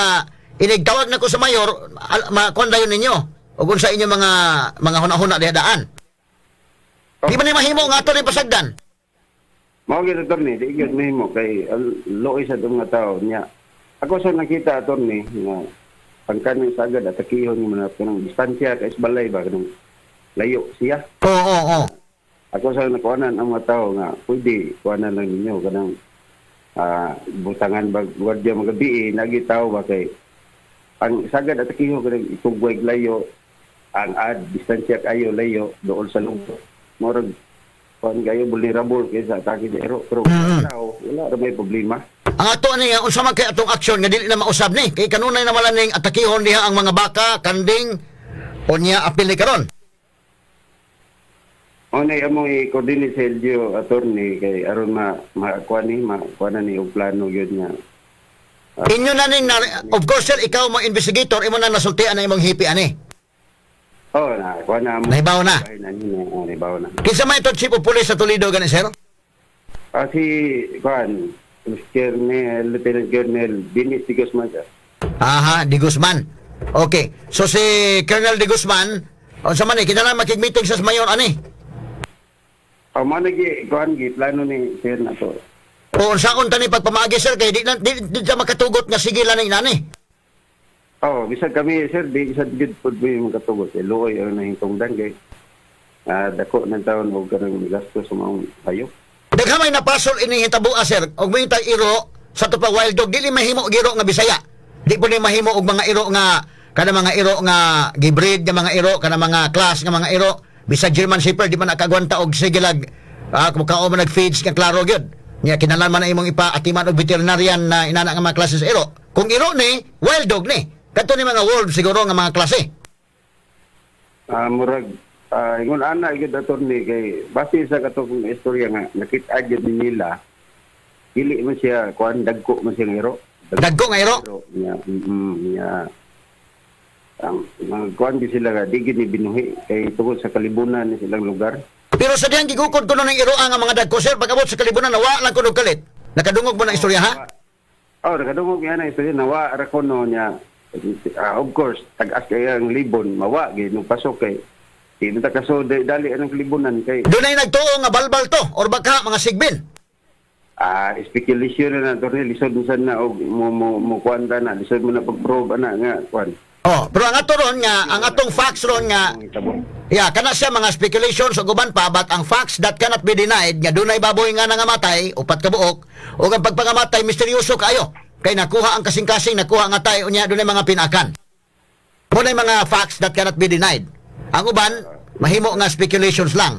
inigtawag na ko sa mayor makuan dayon ninyo o kung sa inyo mga hunahuna diha daan. Di man ni mahimo nga ato ni pasagdan. Mao gyud attorney di gyud mahimo kay luoy sa mga tao niya. Ako sa nakita attorney nga pangkanang sagad at takihon yung mga kanang distansya kay balay ba kanang layo siya. Oo. Ako sa nakuanan ang mga tao nga pwede kuanan lang ninyo kanang butangan ba gwardiya mga gabi nagitaw ba kay ang sagad at takihon kanang itugway layo ang distansya kayo layo dool sa lungkot. Murag kuan kayo vulnerable kaysa atake di ero pero wala ra may problema. Ang ato ani nga unsa man kay atong aksyon nga dili na mausab ni kay kanunay na wala ning atakihon diha ang mga baka, kanding unya apil ni karon. Onay among i-coordinate sa LGU attorney kay aron makuan ni og plano gyud nga. Inyo na ning of course sir ikaw mo investigator imo na nasultian na imong hipi ani. Na kuan na mo. Nahibaw na. Nahibaw na. Kinsa may to chief of police sa Toledo gani sir? Si kuan Lieutenant Colonel Dennis de Guzman. Aha, de Guzman. Okay. So si Colonel de Guzman, unsa man kinahanglan makig-meeting sa mayor ani? Mo nagi kuan plano ni sir na to. O unsaon tani pagpamaagi sir kay di sa makatugot nga sige lang nani. Bisag kami sir di isa gid pud mo makatugot kay luoy ang nahintungdan kay dako ng taon og kanang gasto sa mga hayop. Daghamay napasol ining hitabua sir og may tag iro sa tupa wild dog dili mahimo giro nga Bisaya. Di po ni mahimo og mga iro nga kada mga iro nga gibreed nga mga iro kana mga class nga mga iro bisag German Shepherd di man nakagwanta og sigilag kung kao man nag-feeds nga klaro gyud. Nya kinahanglan man imong ipaatiman og veterinarian na inana nga mga klase sa iro. Kung iro ni wild dog ni kadto ni mga wolves siguro nga mga klase. Murag ingon ana gyud attorney kay base sa katong istorya nga nakita gyud nila dili man siya kuan dagko man siya ngero. Dagko nga iro. Nya ang mga kuan gyud sila nga di gyud ni binuhi kay tungod sa kalibunan ni silang lugar. Pero sa diyang gigukod ko ng iro ang mga dagko sir pagabot sa kalibunan nawa lang kuno kalit. Nakadungog mo na istorya ha? Nakadungog yan ang istorya nawa ra kuno niya. Of course, tag-as kay ang libon mawa gyud nung pasok kay di man ta kaso dali ang kalibunan kay Dunay nagtuo nga balbal to or baka mga sigbin. Speculation na to lisod na og mo kuanta na lisod mo na pag-probe na nga kuan. Pero ang ato ron nga ang atong facts ron nga kana siya mga speculations o guban pa but ang facts that cannot be denied nga dunay baboy nga nangamatay upat ka buok o ang pagpangamatay misteryoso kayo kay nakuha ang kasing-kasing nakuha nga tay unya dunay mga pinakan. Munay mga facts that cannot be denied. Ang uban mahimo nga speculations lang.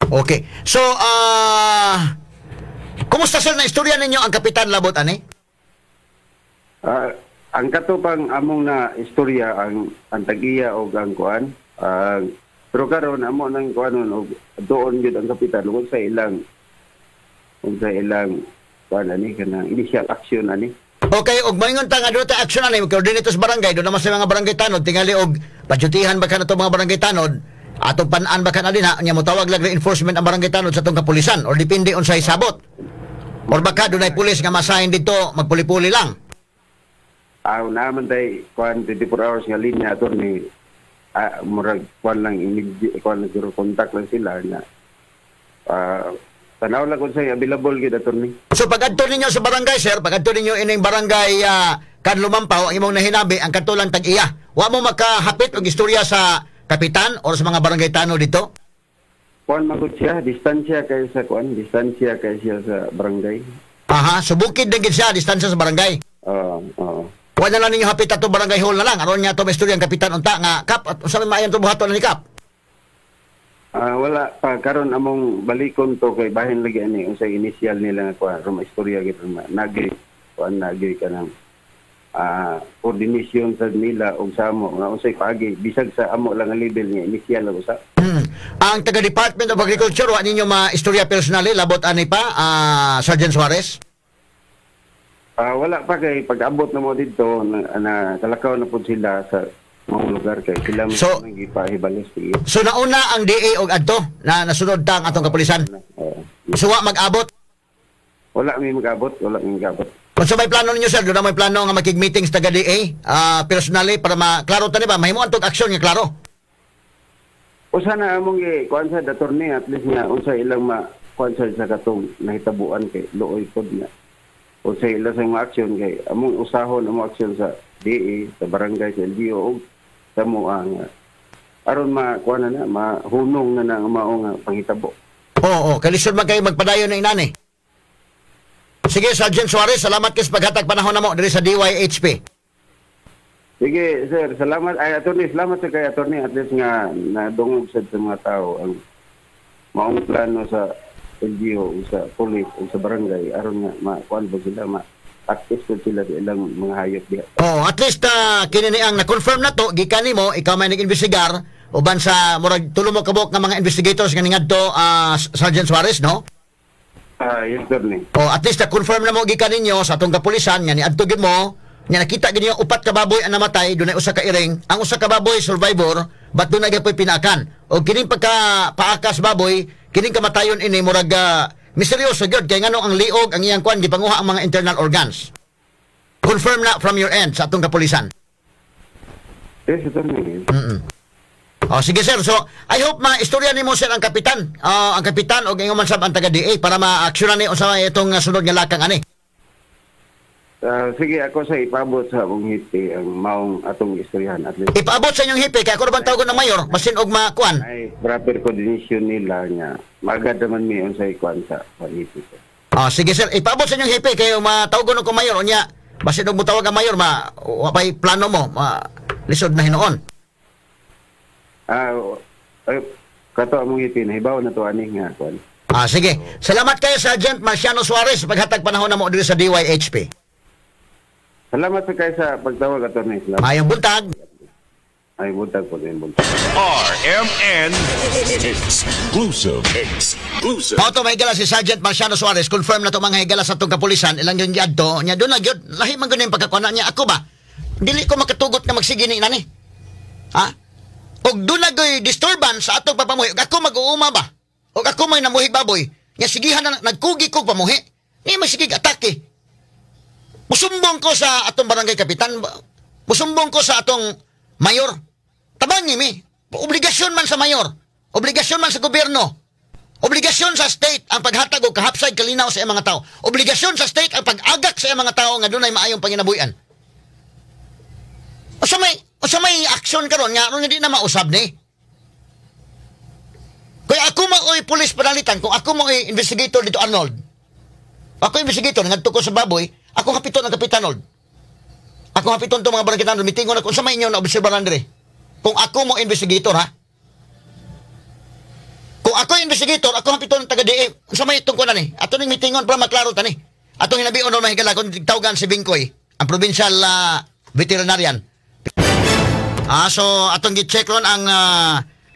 Okay. So, kumusta sir na istorya ninyo ang Kapitan Labot, ani? Ang katupang among na istorya ang tag-iya o ang kuan. Pero karon amo nang kuan og doon gyud ang Kapitan ug sa ilang kuan ani kanang initial action ani. Okay, og maingon ta nga dito action ani coordinator sa barangay do naman sa mga barangay tanod tingali og padyutihan ba kana to mga barangay tanod. Atong pan-an ba kanalin ha, niya mo tawag lang reinforcement ang barangay tanod sa itong kapulisan or depende on sa isabot. Or baka doon ay pulis nga masahin dito, magpuli-puli lang. Naman tayo, kuhan 24 hours nga linya ito ni murag kuhan lang kuhan lang zero contact lang sila na tanaw lang kung sa'yo available gid attorney. So pag adto ninyo sa barangay sir, pag adto ninyo ining barangay Kanlumampaw, ang imong nahinabi ang katulang tag-iya. Wa mo makahapit og istorya sa kapitan o sa mga barangay tanod dito? Kuan magud siya, distansya kay sa kuan, distansya kay siya sa barangay. Aha, so bukid din gid siya, distansya sa barangay. Oo. Wa na lang ninyo hapit ato barangay hall na lang. Aron niya to istorya ang kapitan unta nga kap at usa man maayon to buhaton ni kap. Wala pa karon among balikon to kay bahin lagi ani unsay initial nila nga kuan, ro istorya gid nagi kuan nagi kanang coordination sa nila og sa amo nga unsay paagi bisag sa amo lang ang level niya initial lang usa. Ang taga Department of Agriculture wa ninyo ma-istorya personally labot ani pa Sergeant Suarez? Wala pa kay pag-abot na mo dito na kalakaw na pud sila sa mga lugar kay sila so, man gipahibalos sige. So nauna ang DA og adto na nasunod ta ang atong kapulisan. So wa mag-abot? Wala mi mag-abot. Kung sa may plano ninyo sir, doon na may plano nga makig-meetings taga DA personally para maklaro tani ba mahimo antong aksyon nga klaro. Usa na among kuan sa attorney at least nga unsa ilang kuan sa katong nahitabuan kay looy pod nga. Unsa ilang sa mga aksyon kay among usahon among aksyon sa DA, sa barangay, sa LGU ug sa mo ang aron kuan na mahunong na ang mao nga panghitabo. Oo, kalisod man kayo magpadayon na inani. Sige, Sergeant Suarez, salamat kay paghatag panahon na mo diri sa DYHP. Sige, sir, salamat attorney, salamat sa kay attorney at least nga nadungog sa mga tao ang maong plano sa LGU sa police o sa barangay aron nga makuan ba sila access ko sila sa ilang mga hayop diha. At least kini ni ang na-confirm na to gikan nimo ikaw may nag-investigar uban sa murag tulo mo kabok nga mga investigators nga ngadto Sergeant Suarez, no? Yes, sir ni. At least na-confirm na mo gikan ninyo sa atong kapulisan nga niadto gid mo nga nakita gid niyo upat ka baboy ang namatay dunay usa ka iring ang usa ka baboy survivor but dunay gyud pinakan o kining paakas baboy kining kamatayon ini murag misteryoso gyud kay ngano ang liog ang iyang kwan gipanguha ang mga internal organs. Confirm na from your end sa atong kapulisan. Yes, sir ni. Sige sir, so I hope ma-istorya nimo sir ang kapitan og ingon man sab ang taga DA para ma-aksyonan ni unsa itong sunod nga lakang ani. Sige, ako sa ipabot sa akong hipi ang maong atong istoryahan at least. Ipaabot sa inyong hipi kay ako ra tawagon ng mayor basin og makuan. Ay proper coordination nila nga magad man mi unsay kuan sa hipi. Sige sir, ipaabot sa inyong hipi kay matawagon ko mayor unya basin og mutawag ang mayor wapay plano mo lisod na hinuon. Kato among hipi nahibaw na to ani nga kuan. Sige. Salamat kayo Sergeant Marciano Suarez paghatag panahon na mo diri sa DYHP. Salamat sa kayo sa pagtawag, attorney. Mayong buntag. Ay buntag po din buntag. RMN Exclusive. Mao to may higala si Sergeant Marciano Suarez, confirm na to mga higala sa tong kapulisan, ilang yung yadto, nya doon na gyud lahi man gyud yung pagkakuha niya. Ako ba dili ko makatugot na magsige ni nani. Ha? Og doon na gyud disturbance sa atong papamuhi. Og ako mag-uuma ba? Og ako may namuhi baboy, nya sigihan na nagkugi ko pamuhi. Ni masigig atake. Musumbong ko sa atong barangay kapitan, musumbong ko sa atong mayor. Tabangi mi. Obligasyon man sa mayor. Obligasyon man sa gobyerno. Obligasyon sa state ang paghatag og kahapsay kalinaw sa mga tao. Obligasyon sa state ang pag-agak sa mga tao nga dunay maayong panginabuhian. O sa may aksyon karon nga aron hindi na mausab ni. Kung ako maoy police panalitan, kung ako maoy investigator dito Arnold. Ako investigator ngadto ko sa baboy, ako kapiton ang Kapitan Arnold. Ako hapiton to mga barangay mitingon ako sa may inyo na obserbaran dire. Kung ako mo investigator ha. Kung ako investigator, ako hapiton taga DE. Sa may tungkol na ni. Ato ning mitingon para maklaro ta ni. Atong hinabion na mahigala kung tawgan si Bingkoy, ang provincial veterinarian. So atong gi-check ron ang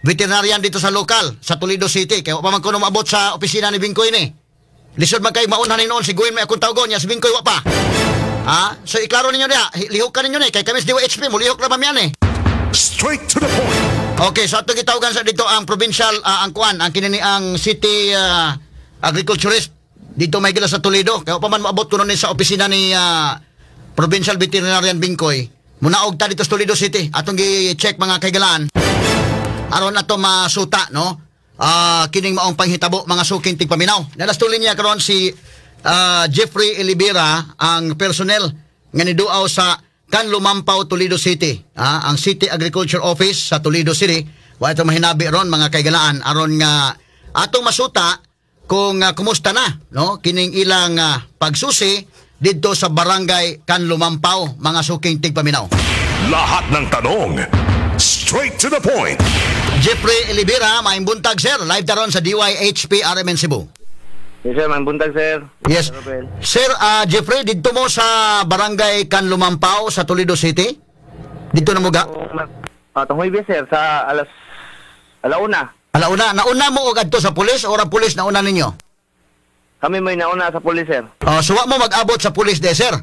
veterinarian dito sa lokal sa Toledo City. Kaya pa man kuno maabot sa opisina ni Bingkoy ni. Lisod man kay maunhan ni noon siguin may akong tawgon niya si Bingkoy wa pa. So iklaro ninyo niya, lihok ka ninyo ni, kay kami sa DOHP mo, lihok na ba yan Straight to the point. Okay, so atong gitawagan sa dito ang provincial, ang kuan, ang kinini ang city agriculturist dito may gila sa Toledo. Kaya pa man maabot ko nun sa opisina ni provincial veterinarian Bingkoy. Munaog ta dito sa Toledo City. Atong gi-check mga kaigalaan. Aron ato masuta, no? Kining maong panghitabo mga suking tigpaminaw. Nalastuloy niya karon si Jeffrey Elibera, ang personnel nga niduaw sa Kanlumampaw, Toledo City. Ang City Agriculture Office sa Toledo City. Wa ito mahinabi ron mga kaigalaan aron nga atong masuta kung kumusta na, no? Kining ilang pagsusi dito sa barangay Kanlumampaw, mga suking tigpaminaw. Lahat ng tanong, straight to the point. Jeffrey Elibera, maayong buntag sir. Live taron sa DYHP RMN Cebu. Yes, sir. Maayong buntag, sir. Yes. Sir, Jeffrey, dito mo sa barangay Kanlumampaw sa Toledo City? Dito na mo ga? Tunghoy, sir, sa alauna. Alauna. Nauna mo o gadto sa pulis o ang pulis nauna ninyo? Kami may nauna sa pulis, sir. So wa mo mag-abot sa pulis de, sir?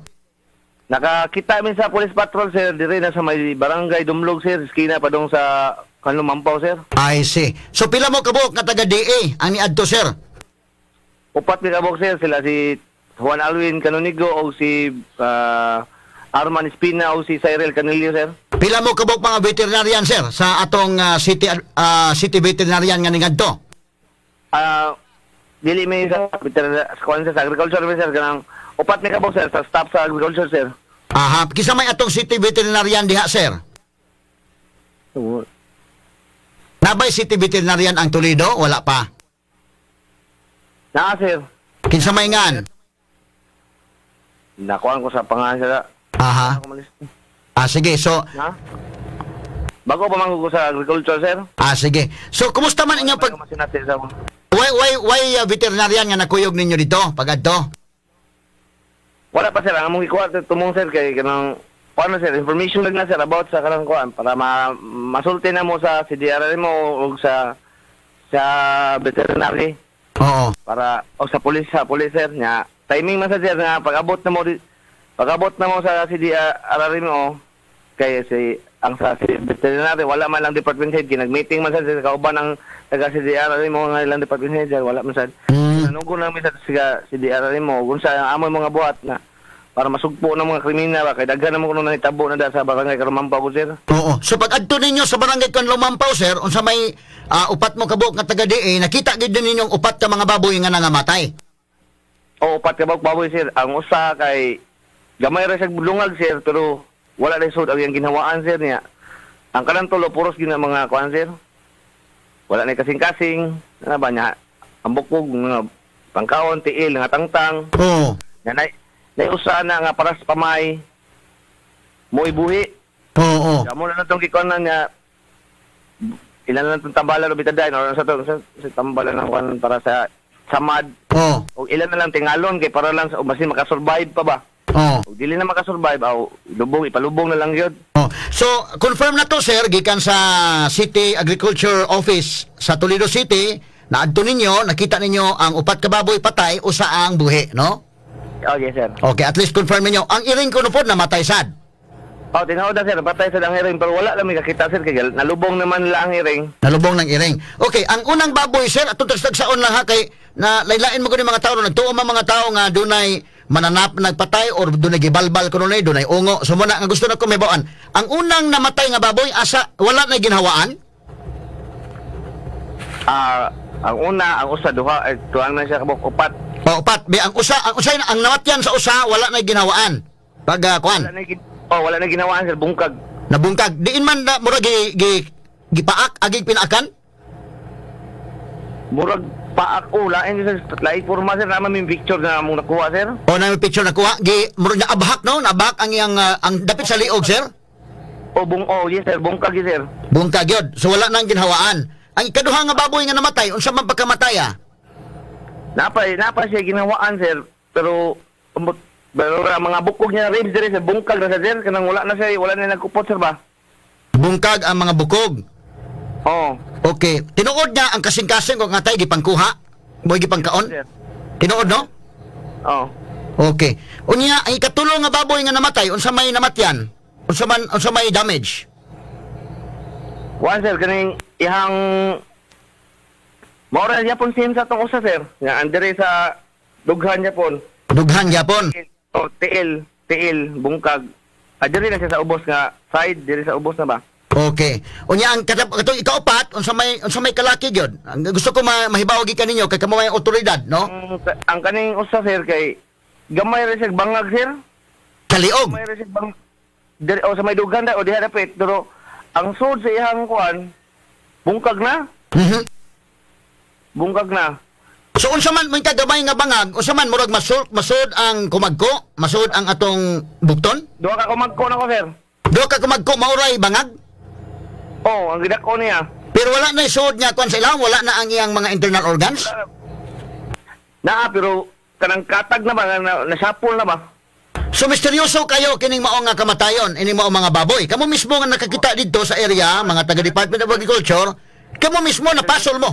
Nakakita min sa police patrol, sir. Dire na sa may barangay Dumlog, sir. Skina pa dong sa Kanlumampaw, sir. I see. So pila mo kabuk nga taga DA ang niadto, sir? Upat ni kabok, sir. Sila si Juan Alwin Canonigo o si Arman Espina o si Cyril Canilio, sir. Pila mo kabuk mga veterinarian, sir, sa atong city veterinarian nga niadto? Dili may sa agriculture, sir. Kanang upat ni kabok, sir, sa staff sa agriculture, sir. Kisa may atong city veterinarian diha, sir? Nabay city veterinarian ang Toledo? Wala pa. Sir. Kinsa may ngan? Nakuhaan ko sa pangalan sila. Sige. So, bago pa man ko sa agriculture, sir. Sige. So, kumusta man inyong pag... Why veterinarian nga nakuyog ninyo dito? Pag-adto? Wala pa, sir. Ang among ikuha tumong, sir, kay kanang... Paano, sir? Information lang na, sir, about sa kanang kuhaan para masulti na mo sa CDR mo o sa veterinary. Oo. Para sa pulis, sir, nya timing man sa, sir, nga pag-abot na mo sa CDR mo kay ang veterinary wala man lang department head kinag-meeting man sa kauban ng taga CDR mo nga ilang department head wala man sa. Nanunggo namin sa CDR mo kung sa amoy mga buhat na para masugpo ng mga kriminal kay daghan na mo kuno nahitabo na sa barangay Kanlumampaw, sir. Oo. So pag adto ninyo sa barangay Kanlumampaw, sir, unsa may upat mo kabuk nga taga DA, nakita gid ninyong upat ka mga baboy nga nangamatay. Oo, upat ka baboy, sir. Ang usa kay gamay ra siya bulungag, sir, pero wala na sud ang ginhawaan, sir niya. Ang kanang tulo puros gid na mga kuan, sir. Wala na kasing-kasing, na ba niya? Ang bukog nga pangkaon, tiil nga tangtang. Oo. Usa na nga para sa pamay mo ibuhi. Oo. Kamo na natong gikonan niya ilan na itong tambalan o bitadain o sa tambalan ng para sa samad. Oo. O ilan na lang tingalon kay para lang masin makasurvive pa ba. Oh. Ug dili na makasurvive aw ipalubong na lang gyud. Oh. So, confirm na to, sir, gikan sa City Agriculture Office sa Toledo City, naadto ninyo, nakita ninyo ang upat ka baboy patay, usa ang buhi, no? Oh, yes, sir. Okay, at least confirm ninyo. Ang iring ko po namatay sad. Oh, tinawad na, sir. Patay sa ang hiring, pero wala lang may kakita, sir. Kaya nalubong naman lang ang hiring. Nalubong ng iring. Okay, ang unang baboy, sir, atong tagsaon lang ha, kay na laylain mo ko mga tao, nagtuo mga tao nga dunay mananap nagpatay or dunay gibalbal kuno dunay ungo. So muna nga gusto na ko may bawaan. Ang unang namatay nga baboy asa wala na ginhawaan? Ang una, ang usa duha, tuwang na siya kabok upat. O upat, ang usa ang namatyan sa usa wala na ginhawaan. Pag kuan. Wala na ginawaan, sir, bungkag. Nabungkag. Diin man na mura gipaak agig pinaakan? Murag paak lain sir, lain forma, sir, naman may picture na mong nakuha, sir. O na may picture nakuha, murag na abahak, no? Nabahak ang iyang ang dapit sa liog, sir. Yes, sir, bungkag, sir. Bungkag yun. So wala nang ginhawaan. Ang ikaduha nga baboy nga namatay, unsa man pagkamatay? Napa siya ginawaan, sir, pero mga bukog niya ribs dire sa bungkag na sa sir, kanang wala na nagkupot, sir, ba? Bungkag ang mga bukog. Oo. Okay. Tinuod niya ang kasing-kasing kung nga tayo gipangkuha? Mo gipangkaon? Sir. Tinuod, no? Oo. Okay. Unya, ang ikatulong nga baboy nga namatay, unsa may namatyan? Unsa may damage? One, sir, kaning ihang maura niya pon sim sa tong usa, sir. Nga andere sa dughan niya pon. Dughan gyapon. Tiil, bungkag. Diri na siya sa ubos nga side, diri sa ubos na ba? Okay. Unya ang katong ikaupat, unsa may kalaki gyud. Ang gusto ko mahibaw gi kaninyo kay kamo may otoridad, no? Ang kaning usa, sir, kay gamay ra siya bangag, sir. Kaliog. Gamay ra siya bang diri sa may dughan da o diha dapit, pero ang sud sa ihang kuan bungkag na. Bungkag na. So unsa man may kagamay nga bangag, unsa man murag masud ang kumagko, masud ang atong bukton? Duha ka kumagko na ko, sir. Duha ka kumagko mauray bangag? Oh, ang gidako niya. Pero wala na isud niya kon sa ilang, wala na ang iyang mga internal organs? Pero kanang katag na ba, nasapol na ba? So misteryoso kayo kining mao nga kamatayon, ini mao mga baboy. Kamo mismo nga nakakita didto sa area, mga taga Department of Agriculture, kamo mismo napasol mo.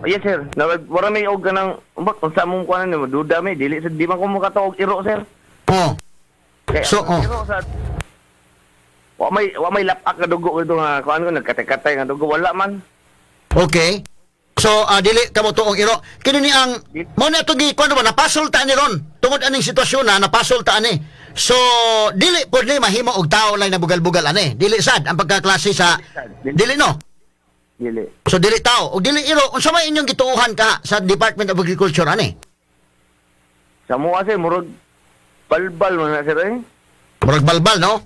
Yes, sir. Wala may og kanang kung sa mong kuanan ni duda may dili sa di man ko mo katuog iro, sir. Oh. Kaya, So, iro sa wa may lapak nga dugo ito nga kuan ko nagkatay-katay nga dugo wala man. Okay. So dili kamo tuong iro. Kini ni ang mo na to gi kuno ba napasol ta ni ron. Tungod aning sitwasyon na napasol ta ani. So dili pod ni mahimo og tao lang na bugal-bugal ani. Dili sad ang pagkaklase sa dili no. Dili. So dili tao og dili iro unsa may inyong gituuhan ka sa Department of Agriculture ani? Sa mo kasi murag balbal man na, sir, eh. Murag balbal no?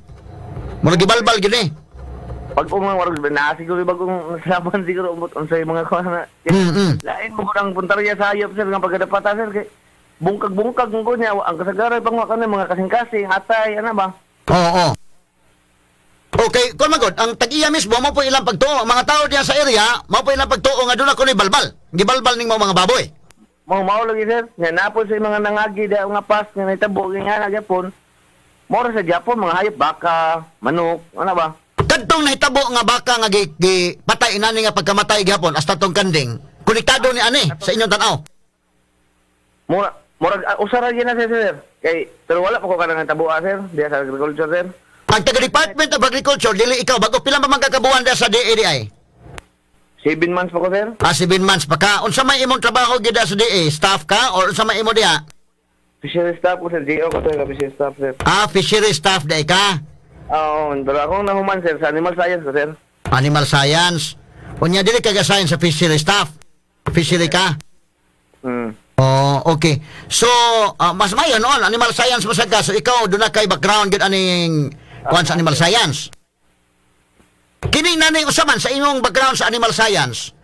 Murag gibalbal gid ni. Pag umang warag na siguro bagong nasaban siguro umot unsay mga kuan na. Lain mo ang puntarya sa hayop, sir, nga pagkadapata, sir, kay bungkag-bungkag mo niya ang kasagaran pang mga mga kasing-kasing hatay ana ba? Oo. Okay, kung magod, ang tag-iya mismo mo po ilang pagtuo, mga tao diya sa area, mo po ilang pagtuo nga doon ako ni balbal. Gibalbal ning mga baboy. Mao lagi, sir. Nga napon sa mga nangagi da nga pas nga nitabo nga na Japon. Mora sa Japon mga hayop baka, manok, ano ba? Kadtong nahitabo nga baka nga patay inani nga pagkamatay gihapon hasta tong kanding. Konektado ni ani sa inyong tan-aw. Mura usara gyud na, sir. Kay pero wala pa ko kanang tabuan, sir, diya sa agriculture, sir. Ang taga Department of Agriculture dili ikaw bago pila pa magkakabuan diya sa DA? 7 months pa ko, sir. 7 months pa ka. Unsa may imong trabaho gyud sa DA? Staff ka or unsa may imo diha? Fishery staff ko, sir. DO ko, sir. Fishery staff, sir. Fishery staff day ka. Oo, pero akong nahuman, sir, sa animal science ko, sir. Animal science. Unya dili ka science sa fishery staff. Fishery ka. Oh, okay. So, mas mayo noon animal science mo sad ka. So ikaw do na kay background gyud aning kuan sa animal science. Kini nanay usaman sa imong background sa animal science.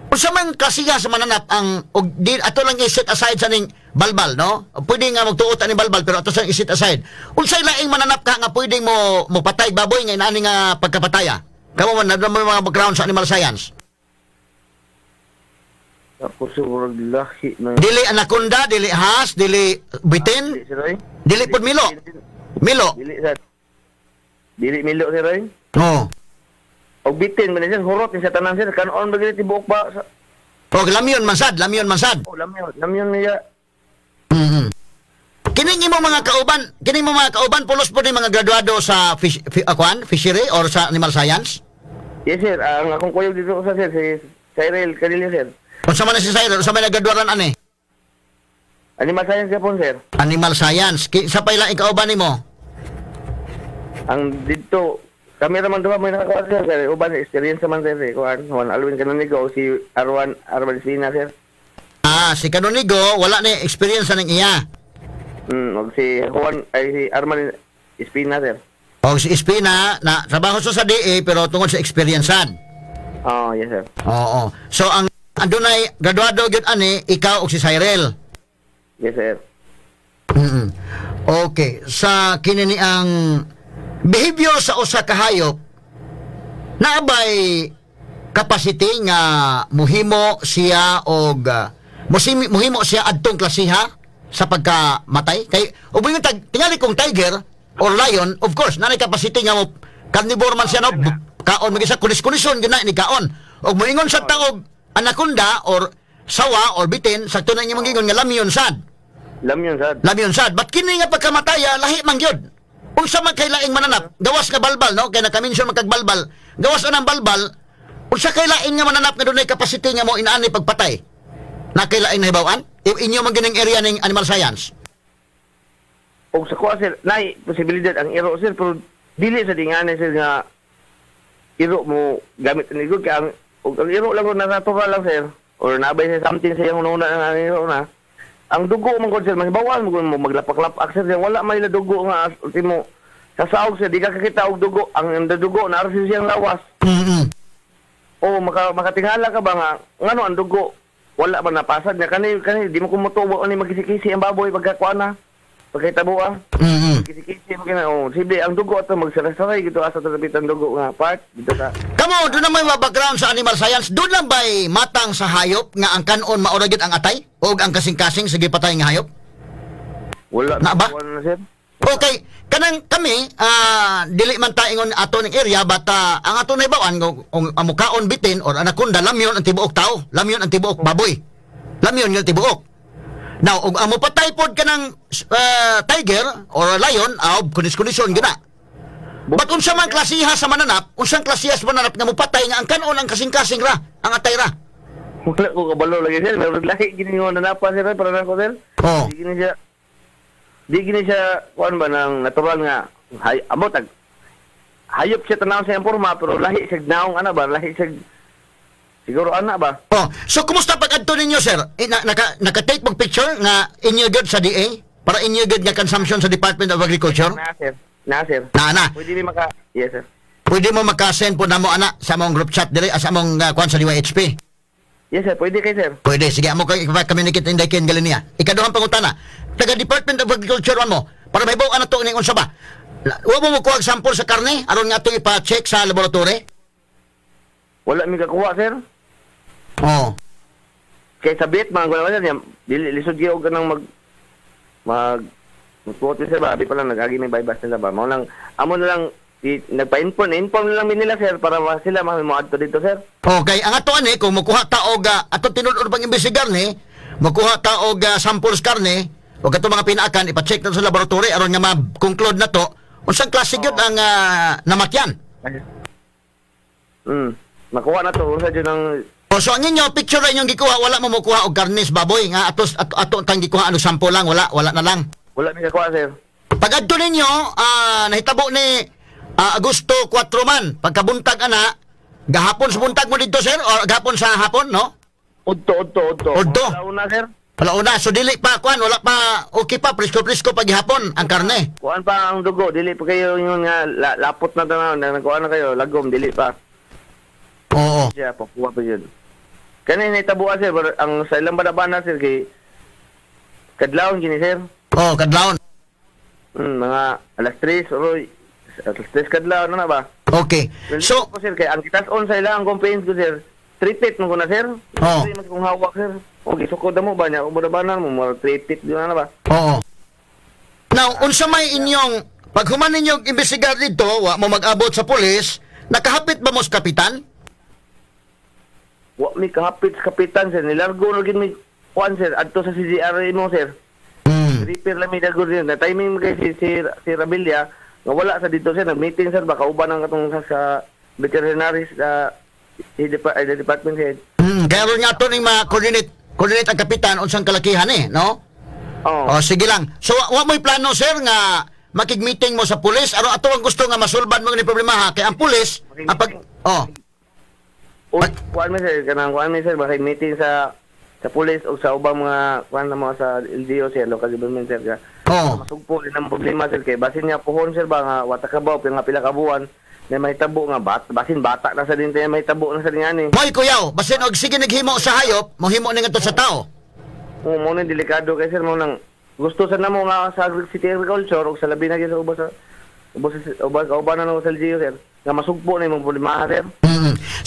Unsa man kasiya sa mananap ang ato lang i-set aside sa ning balbal, no? Pwede nga magtuot ani balbal pero ato sang i-set aside. Unsay laing mananap ka nga pwedeng mo patay baboy nga inani nga pagkapataya? Kamo man nadto mga background sa animal science. Ako siguro lahi na. Dili anaconda, dili has, dili bitin. Dili pod Milo. Milo. Dili sir. Dili Milo sir ay. Oh. Og bitin man sir, hurot ni sa tanan sir, kanon ba gid tibuok ba sa O lamyon mansad. lamyon niya. Mhm. Kining imo mga kauban pulos po ni mga graduado sa fishery or sa animal science? Yes sir, ang akong kuyog dito sa sir si Cyril Canilla sir. Unsa man na si Cyril? Unsa man naggraduaran ani? Animal science yapon sir. Animal science. Sa pailang ikauban nimo? Ang dito kami naman duha mo nakakuha sir, sir. Uban experience naman sir. Kuan Alwin Canonigo si Arwan Espina sir. Si Canonigo wala ni experience ning iya. Og si Juan ay si Arman Espina sir. O si Espina na trabaho sa DA pero tungod sa experiencean. Oh, yes sir. Oo. So ang andunay graduado gyud ani ikaw ug si Cyril. Yes sir. Mm. Okay, sa kinini ang behavior sa usa ka hayop naabay capacity nga muhimo siya og muhimo siya adtong klasiha sa pagkamatay kay ubing tingali kong tiger or lion, of course nanay capacity nga mo carnivore man siya no kaon magisa kunis-kunison gina ni kaon og moingon sa taog anaconda or sawa or bitin sakto na niya mangingon nga lamyon sad. Lamyon sad. But kini nga pagkamataya lahi man gyud. Unsa man kay laing mananap, gawas nga balbal no, kay nakaminsyon magkagbalbal. Gawas anang balbal, unsa kay laing nga mananap nga dunay capacity nga mo inaani pagpatay. Na kay laing nahibaw-an? Inyo man gining area ning animal science. Og sa kuha sir, nay posibilidad ang iro sir pero dili sa dingane sir nga iro mo gamit ni gud kay ang iro lang na natural lang sir or nabay sa something sa iyang una nga iro na. Ang dugo man gud sir mahibawan mo maglapak-lapak sir wala may dugo nga ultimo sa saog sir di ka kakita og dugo ang dugo na arsi siyang lawas. O makatingala ka ba nga ngano ang dugo wala ba napasad niya kani di mo kumutubo ani magkisi-kisi ang baboy pagkakuana pagkitabuan. Kisi-kisi mo kina sibi ang dugo ato magsaray-saray gito asa tabitan dugo nga part dito sa. Kamo do na may background sa animal science do lang bay matang sa hayop nga ang kanon maura gyud ang atay o ang kasing-kasing sige patay nga hayop? Wala na ba? Sir. Okay, kanang kami dili man ta ingon ato ning area but ang ato na ibawan ang mukaon bitin or anaconda lamyon ang tibuok tao, lamyon ang tibuok baboy. Lamyon yung tibuok. Now, og ang mopatay pod kanang tiger or lion, kunis-kunison gina. But unsa man klasiha sa mananap, unsang klasiha sa mananap nga mopatay nga ang kanon ang kasing-kasing ra, ang atay ra. Wala ko kabalo lagi sir, pero laki gini nga nanapa sir para nako sir. Oh. Di gini siya kuan ba nang natural nga amot hayop siya tanaw sa forma pero lahi siya naong ana ba, lahi siya siguro ana ba. Oh, so kumusta pag-adto ninyo sir? Naka-take mag picture nga inyo gud sa DA para inyo gud nga consumption sa Department of Agriculture? Na sir. Na. Pwede mi yes sir. Pwede mo maka-send po namo ana sa among group chat diri sa among kuan sa DYHP. Yes sir, pwede kay sir. Pwede sige amo kay communicate inday ken gali niya. Ikaduhang pangutana. Taga Department of Agriculture mo para may baw ana to ning unsa ba? Wa mo kuha sample sa karne aron nga ato ipa-check sa laboratory? Wala mi kakuha sir. Oh. Kay sabit mga gulaman niya, dili lisod gyud og kanang magpuot sir ba, abi pa lang nagagi may bypass nila ba. Mao lang amo na lang inform na lang nila sir para sila mo-adto dito sir. Okay, ang ato ani kung makuha ta og ato tinud-od pang imbestigar ni, makuha ta og samples karne, og ato mga pinaakan ipa-check na sa laboratory aron nga ma-conclude na to unsang klase gyud ang namatyan. Makuha na to unsa jud ang so ang inyo picture ra inyong gikuha wala mo makuha og karnis baboy nga ato tang gikuha ano sample lang wala na lang. Wala mi kakuha sir. Pag-adto ninyo nahitabo ni Agosto 4 man pagkabuntag ana gahapon sa buntag mo dito sir or gahapon sa hapon no? Udto. Wala sir. Wala so dili pa kuan wala pa okay pa presko pag gihapon ang karne. Kuan pa ang dugo dili pa kayo yung nga lapot na tanaw nagkuha na kayo lagom dili pa. Oo. Siya pakuha pa yun. Kanina itabuan sir ang sa ilang badabana sir kay kadlawon gini sir. Oh, kadlawon. Mga alas 3 or alas 3 kadlawon na ba? Okay. So sir kay ang kitas-on sa ilang complaints ko sir. Treated mo ko na sir. Mas kung hawak sir. Okay, sukod mo ba niya? Kung badabanan mo, treated yun na ba? Oo. Now, unsa may inyong paghuman ninyong imbestigar dito, wa mo mag-abot sa pulis, nakahapit ba mo sa kapitan? Wa mi kahapit sa kapitan, sir. Nilargo na gid mi kuan, sir. Adto sa CDR mo, sir. Repair lang mi dago rin. Na timing kay si Rabilla, nga wala sa dito, sir. Nag-meeting, sir. Baka uban ang katong sa veterinary sa department head. Kaya ron nga ito ning ma-coordinate ang kapitan unsang kalakihan no? Oo. Sige lang. So, wa mo'y plano, sir, nga makig-meeting mo sa pulis? Ato ang gusto nga masulban mo ni problema, ha? Kaya ang pulis, Kuan mi, sir. Kanang kuan mi, sir. Baka meeting sa pulis o sa ubang mga kuan na mga sa LDO, sir. Local government, sir. Masugpo rin ang problema, sir. Kaya basin niya puhon, sir, ba nga watakabaw, nga pila kabuan, na may tabo nga basin bata na sa din tayo, may tabo na sa din yan, Moy kuyaw, basin og sige naghimo sa hayop, mohimo ning adto sa tao. Mo nang delikado kay sir, mo nang gusto sa namo nga sa city agriculture o sa labi na sa ubas na sa LGU, sir. Nga masugpo na imong problema, sir.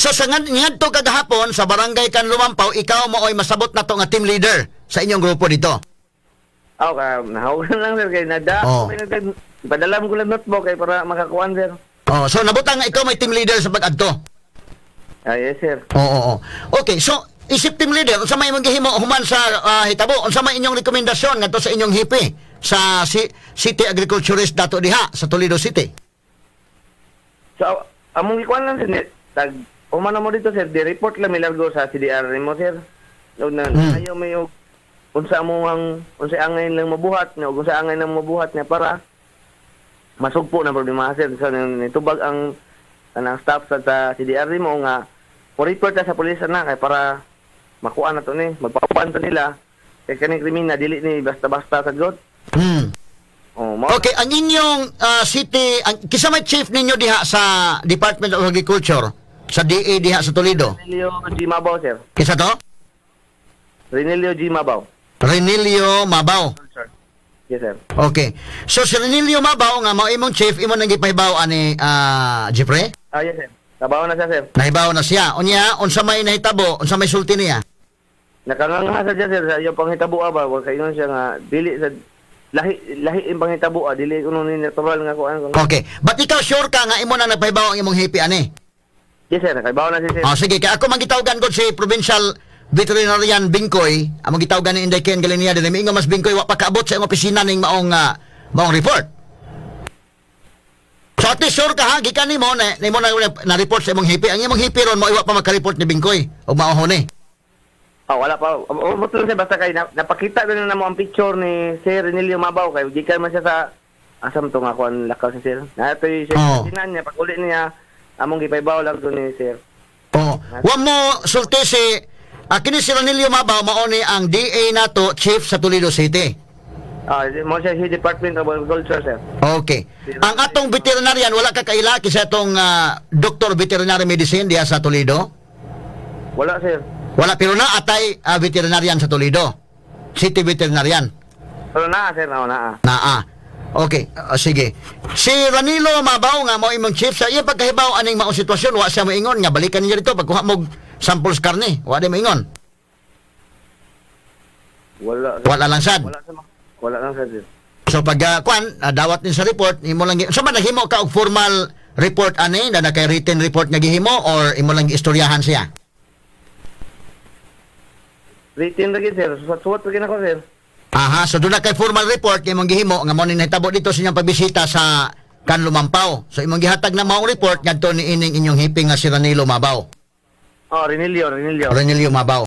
So sa ngadto kagahapon sa barangay Kanlumampaw, ikaw mooy masabot na to nga team leader sa inyong grupo dito. Nahawagan lang, sir, kay padala mo ko lang notebook kay para makakuan, sir. So nabutang nga ikaw may team leader sa pag-adto. Yes, sir. Oo. Okay, so isip team leader, unsa may manggihimo human sa hitabo? Unsa may inyong rekomendasyon ngadto sa inyong hipi sa City Agriculturist dato diha sa Toledo City? So, among ikuan lang, sir, umano mo dito, sir, di-report lang milargo sa CDR mo, sir. Ayaw may unsa angay lang mabuhat niya para masugpo na problema, sir. So, nitubag ang staff sa CDR mo nga report sa pulis na kay para makuha na to ni magpapaan to nila kay kaning kriminal dili ni basta-basta sagot. Okay, ang inyong city, kisa may chief ninyo diha sa Department of Agriculture sa DA diha sa Toledo? Renilio G. Mabaw, sir. Kisa to? Renilio G. Mabaw. Renilio Mabaw. Yes, sir. Okay. So si Renilio Mabaw nga mao imong chief, imo nang gipahibaw ani Jeffrey? Yes, sir. Nabaw na siya, sir. Nahibaw na siya. Unya, unsa may nahitabo, unsa may sulti niya? Nakanganga sa siya, sir, sa iyong panghitabo ba, kay yun siya nga dili sa lahi yung panghitabo, dili kuno ni natural nga kuan. Okay. But ikaw sure ka nga imo na nagpahibaw ang imong hipi ani? Yes, sir. Nakaibaw na siya, sir. Sige, kaya ako mangitawgan ko si Provincial Veterinarian Bingkoy, among gitawgan ni Inday Ken Galinia dinhi mingo mas Bingkoy wa pa kaabot sa imong opisina ning maong report. So at least sure ka ha, gikan nimo na report sa imong hipi. Ang imong hipi ron mo iwa pa magka-report ni Bingkoy og maohon ni. Wala pa. Butol siya basta kay napakita na mo ang picture ni Sir Renilio Mabaw kay gikan man siya sa asam to nga kuan lakaw si Sir. Natoy siya sinan niya pag uli niya among gipaybaw lang to ni Sir. Wa mo sulti si kini si Renilio Mabaw mao ni ang DA nato chief sa Toledo City. Mo siya si Department of Agriculture, sir. Okay. Ang atong veterinarian, wala ka kailaki sa itong Doctor Veterinary Medicine diya sa Toledo? Wala, sir. Wala, pero na atay veterinarian sa Toledo. City Veterinarian. Pero naa, sir. Naa. Okay, sige. Si Ranilo Mabaw nga mo imong chief sa iya pagkahibaw aning maong sitwasyon, wa siya moingon nga balikan niya dito pagkuha mo samples karne. Wa di moingon. Wala lang sad. Wala lang, sir. So pag dawat din sa report, imo lang so man naghimo ka og formal report ani na kay written report nga gihimo or imo lang istoryahan siya? Written lagi, sir. Suwat lagi na ko, sir. So doon na kay formal report nga imong gihimo nga mo ni nahitabo dito sa inyong pagbisita sa Kanlumampaw. So imong gihatag na maong report ngadto ni ining inyong hiping nga si Ranilo Mabaw. Renilio Mabaw.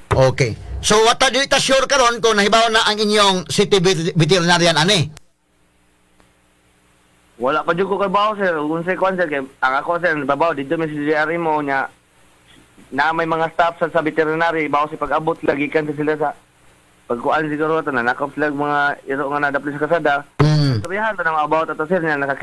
Okay. So wata di ta sure karon kung nahibaw na ang inyong city veterinarian ani? Wala pa jud ko kabaw, sir. Unsay kuan, sir, kay ako, sir, babaw dito mi si DRI mo nya na may mga staff sa veterinary bawo si pag-abot lagi kan sila sa pagkuan siguro to na nakop sila mga iro nga nadapli sa kasada. Sabihan to na about ato, sir, nga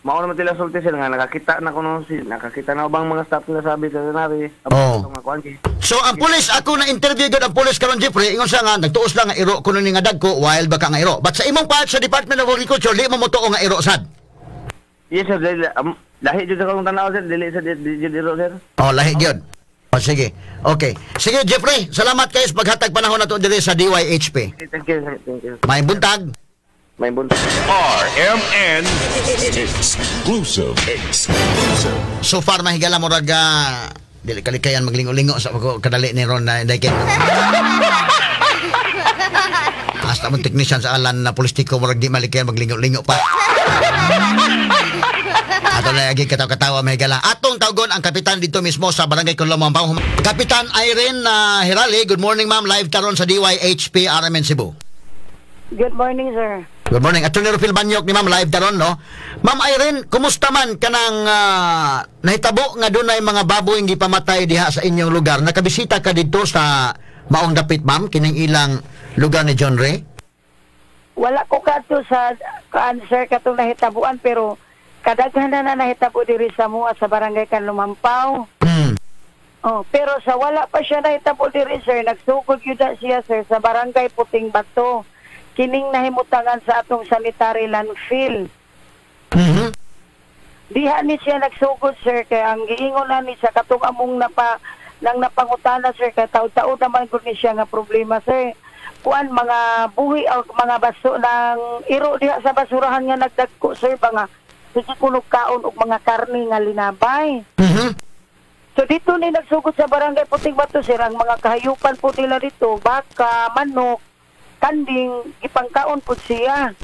mao naman tila sulti, sir, nga nakakita na kuno nakakita na ubang mga staff nila sa veterinary about mga kuan. So ang pulis, ako na interview gud ang pulis karon, Jeffrey, ingon siya nga nagtuos lang nga iro kuno ni nga dagko wild baka nga iro. But sa imong part sa Department of Agriculture, di mo motuo nga iro sad. Yes, sir. Lahi jud sa kong tanaw, sir, dili sa iro, sir. Lahi gyud. Sige. Okay. Sige, Jeffrey, salamat kayo sa paghatag panahon nato diri sa DYHP. Thank you, sir. Thank you. May buntag. may buntot. RMN exclusive. So far mahigala mo rag dili kalikayan maglingo-lingo sa kadali ni Ron na dai kay. Hasta mo technician sa alan na politiko mo rag di malikayan maglingo-lingo pa. Ato lagi katawa-katawa mahigala. Atong tawgon ang kapitan dito mismo sa Barangay Kulawampao. Kapitan Irene Hirali, good morning ma'am, live taron sa DYHP RMN Cebu. Good morning, sir. Good morning. Attorney Rufil Banyok ni ma'am, live taron, no? Ma'am Irene, kumusta man kanang nahitabo nga dunay mga baboy nga gipamatay diha sa inyong lugar? Nakabisita ka dito sa Maong Dapit, ma'am, kining ilang lugar ni John Ray? Wala ko kadto sa sir katong nahitabuan pero kadaghan na nahitabo diri sa mua sa Barangay Kanlumampaw. Oh, pero sa wala pa siya nahitabo diri, sir, nagsugod yun na siya, sir, sa Barangay Puting Bato. Kining nahimutangan sa atong sanitary landfill. Diha ni siya nagsugod, sir, kaya ang giingon na ni sa katong among napangutana, sir, kaya taon-taon naman ko ni siya nga problema, sir. Kuan mga buhi o mga baso ng iro diha sa basurahan nga nagdagko, sir, mga sisikulog kaon o mga karni nga linabay. So dito ni nagsugod sa Barangay Puting Bato, sir, ang mga kahayupan po nila dito, baka, manok, kanding, ipangkaon po siya.